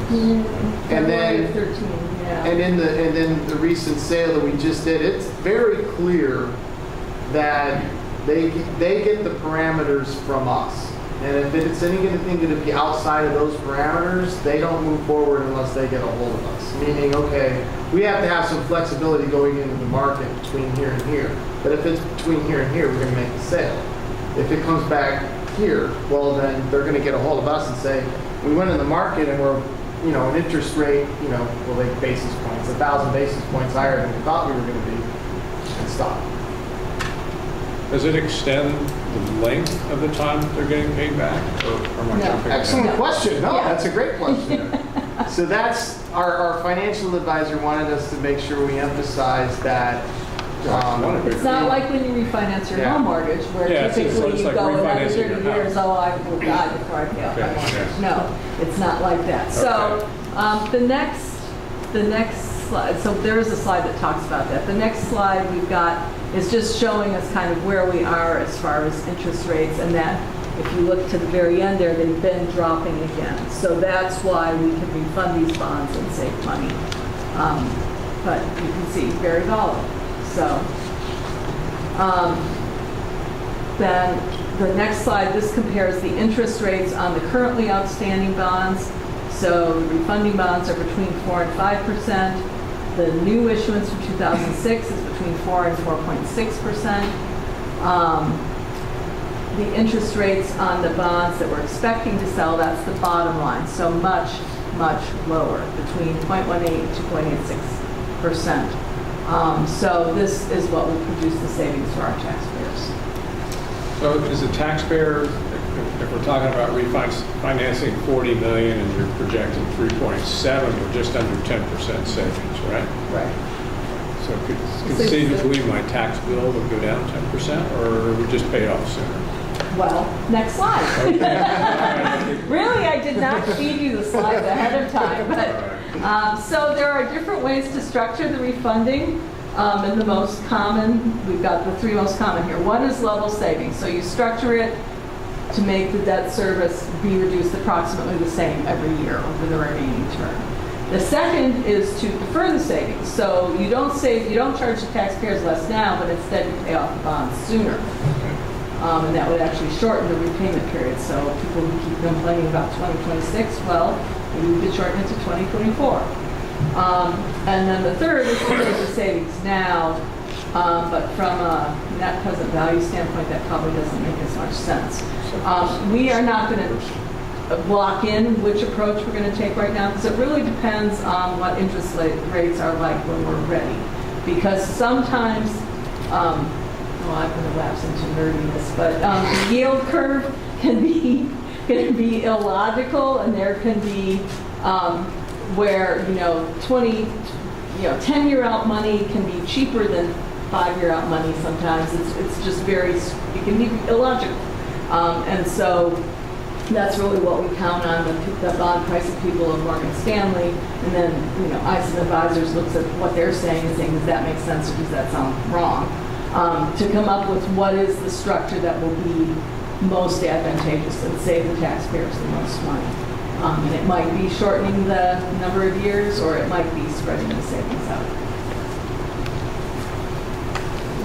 And February then, of 13, yeah. and then the recent sale that we just did, it's very clear that they get the parameters from us. And if it's anything to be outside of those parameters, they don't move forward unless they get a hold of us. Meaning, okay, we have to have some flexibility going into the market between here and here. But if it's between here and here, we're going to make the sale. If it comes back here, well, then they're going to get a hold of us and say, we went in the market and we're, an interest rate, well, like basis points, 1,000 basis points higher than we thought we were going to be, and stop. Does it extend the length of the time that they're getting paid back? Or am I No. jumping ahead? Excellent question. No, Yeah. that's a great question. So that's, our financial advisor wanted us to make sure we emphasize that. It's not like when you refinance your Yeah. home mortgage, where Yeah, it's typically you like go another refinancing 30 your years, house. oh, I will die before I pay off my Okay, mortgage. yeah. No, it's not like that. So the next slide, so there is a slide that talks about that. The next slide we've got is just showing us kind of where we are as far as interest rates, and that if you look to the very end there, they've been dropping again. So that's why we can refund these bonds and save money. But you can see, very volatile. So then the next slide, this compares the interest rates on the currently outstanding bonds. So the refunding bonds are between 4 and 5%. The new issuance from 2006 is between 4 and 4.6%. The interest rates on the bonds that we're expecting to sell, that's the bottom line, so much, much lower, between 0.18 and 2.86%. So this is what will produce the savings for our taxpayers. So is the taxpayer, if we're talking about refinancing $40 million and you're projecting 3.7, we're just under 10% savings, right? Right. So conceivably, my tax bill would go down 10%, or we just pay it off sooner? Well, next slide. Really, I did not feed you the slides ahead of time, but, so there are different ways to structure the refunding. And the most common, we've got the three most common here. One is level savings. So you structure it to make the debt service be reduced approximately the same every year over the remaining term. The second is to defer the savings. So you don't charge the taxpayers less now, but instead you pay off the bonds sooner. And that would actually shorten the repayment period. So people who keep complaining about 2026, well, maybe we could shorten it to 2024. And then the third is to pay the savings now, but from a net present value standpoint, that probably doesn't make as much sense. We are not going to lock in which approach we're going to take right now, because it really depends on what interest rates are like when we're ready. Because sometimes, I'm going to lapse into nerdiness, but the yield curve can be illogical, and there can be where 10-year out money can be cheaper than 5-year out money. Sometimes it's just it can be illogical, and so that's really what we count on, the bond pricing people of Morgan Stanley, and then ICE Advisors looks at what they're saying and saying, does that make sense or does that sound wrong? To come up with what is the structure that will be most advantageous and save the taxpayers the most money. And it might be shortening the number of years, or it might be spreading the savings out.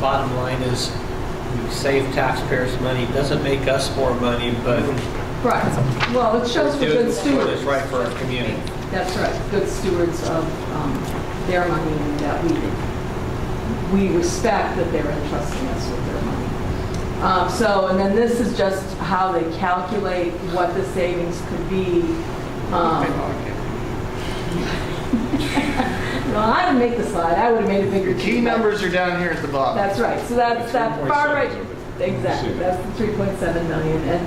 Bottom line is, we save taxpayers money, doesn't make us more money, but Right. Well, it shows we're doing good what stewards. is right for our community. That's right, good stewards of their money, and that we respect that they're entrusting us with their money. And then this is just how they calculate what the savings could be. No, I didn't make the slide, I would have made it bigger. Your key numbers are down here at the bottom. That's right, so that's that far right, exactly, that's the 3.7 million. And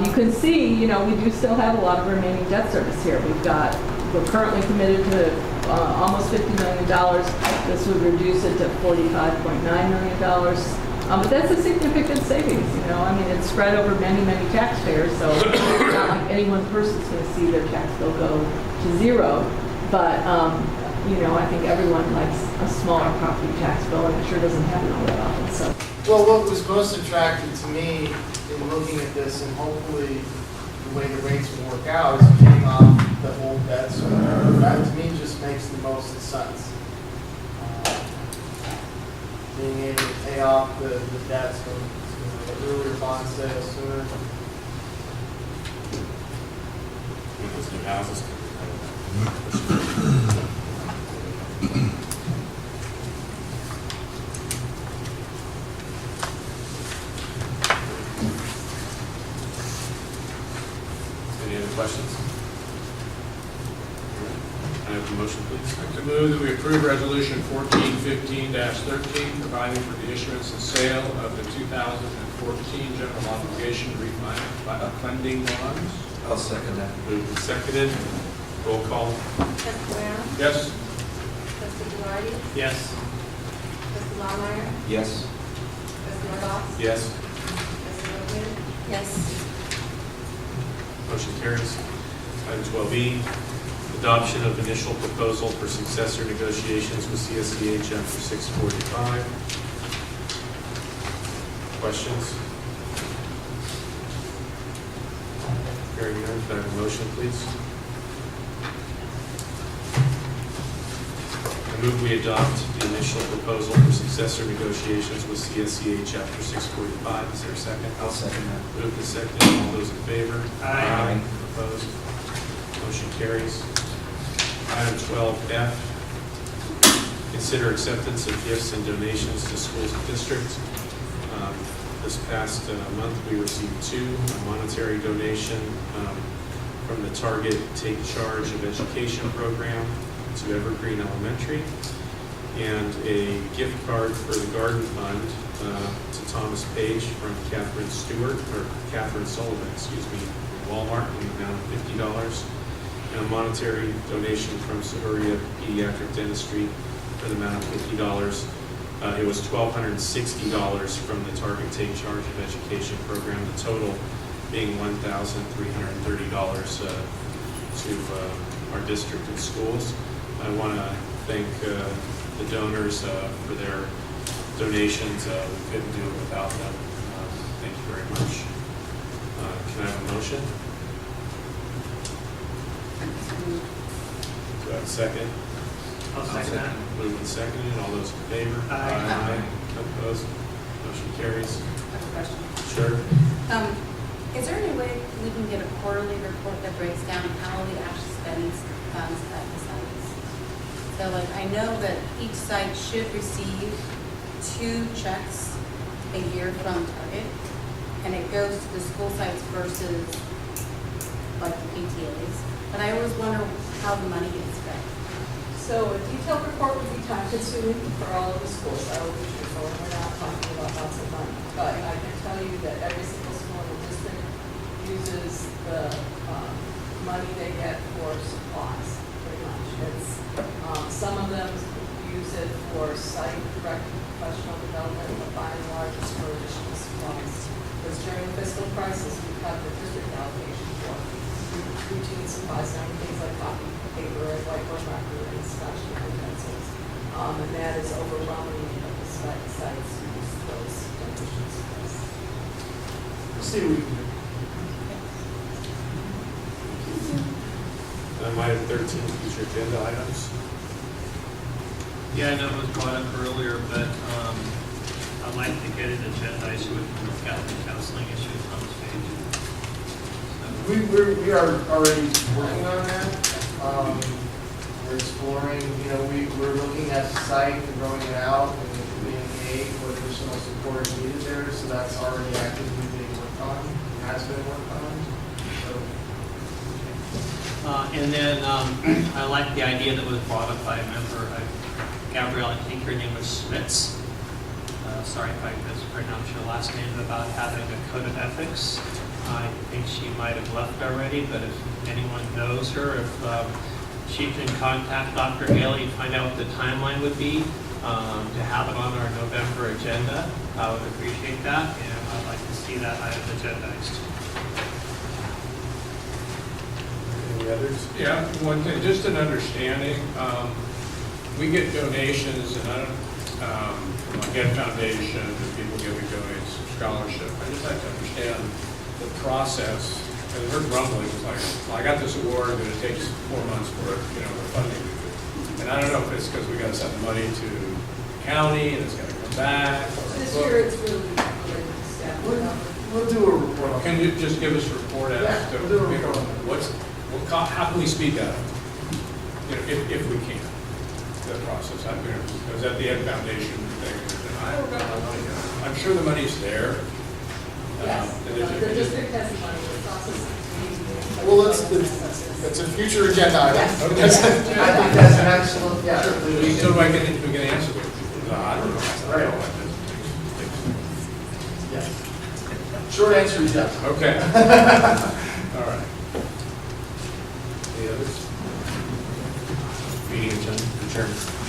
you can see, we do still have a lot of remaining debt service here. We're currently committed to almost $50 million. This would reduce it to $45.9 million. But that's a significant savings, it's spread over many, many taxpayers, so it's not like any one person's going to see their tax bill go to zero. But, I think everyone likes a smaller property tax bill, and it sure doesn't happen all that often, so. Well, what was most attractive to me in looking at this, and hopefully the way the rates will work out, is paying off the whole debt. So that to me just makes the most sense. Being able to pay off the debt, so earlier bond sales sooner. Those new houses. Any other questions? I have a motion, please. I'd like to move that we approve Resolution 1415-13, providing for the issuance and sale of the 2014 general obligation funding bonds. I'll second that. Moved and seconded. Roll call. Trustee Brown? Yes. Trustee Durardi? Yes. Trustee Lawmeyer? Yes. Trustee Ross? Yes. Trustee Logan? Yes. Motion carries. Item 12E, adoption of initial proposal for successor negotiations with CSEA Chapter 645. Questions? Hearing none, can I have a motion, please? I move we adopt the initial proposal for successor negotiations with CSEA Chapter 645. Is there a second? I'll second that. Moved and seconded. All those in favor? Aye. Opposed? Motion carries. Item 12F, consider acceptance of gifts and donations to schools and districts. This past month, we received a monetary donation from the Target Take Charge of Education program to Evergreen Elementary, and a gift card for the Garden Fund to Thomas Page from Catherine Sullivan, from Walmart, in the amount of $50, and a monetary donation from Sahuria Pediatric Dentistry for the amount of $50. It was $1,260 from the Target Take Charge of Education program, the total being $1,330 to our district and schools. I want to thank the donors for their donations. We couldn't do it without them. Thank you very much. Can I have a motion? Do I have a second? I'll second that. Moved and seconded. All those in favor? Aye. Opposed? Motion carries. I have a question. Sure. Is there any way we can get a quarterly report that breaks down how we actually spend funds at the sites? So I know that each site should receive 2 checks a year from Target, and it goes to the school sites versus the PTAs. But I always wonder how the money gets spent. So a detailed report would be time consuming for all of the schools. I will be truthful, and we're not talking about lots of money. But I can tell you that every single school in the district uses the money they get for supplies, pretty much. Some of them use it for site professional development, but by and large it's for additional supplies. Because during the fiscal crisis, we cut the district allocation for routine supplies, things like copy, paper, and whiteboard marker, and scotch and pencils. And that is overwhelming of the sites use those donations. We'll see what we can do. And I might have 13 future agenda items. Yeah, I know it was brought up earlier, but I'd like to get it agendized so we can look at the counseling issues on this page. We are already working on that. We're exploring, we're looking at the site and growing it out and being paid for additional support needed there. So that's already actively being worked on, has been worked on. And then I like the idea that was brought up by a member, Gabrielle, I think her name was Schmitz. Sorry if I mispronounced your last name, about having a code of ethics. I think she might have left already, but if anyone knows her, if she can contact Dr. Haley, find out what the timeline would be to have it on our November agenda, I would appreciate that, and I'd like to see that item agendized. Any others? Yeah, one thing, just an understanding, we get donations, and I don't, from like Ed Foundation, and people donate some scholarship. I just like to understand the process, and we're grumbling, it's like, well, I got this award, but it takes 4 months for it, the funding to do. And I don't know if it's because we got to send the money to the county, and it's got to come back. This year it's really related to staff. We'll do a report on Can you just give us a report as Yeah, to, we'll do a report. how can we speed that up? If we can, the process. I was at the Ed Foundation thing, and I don't got the money. I'm sure the money's there. Yes, And the it's- district has the money, the process is. Well, it's a future agenda item. Yes. Okay. I think that's an excellent, yeah. So we can answer it. I don't know. Right. Yes. Short answer is yes. Okay. All right. Any others? Meeting adjourned.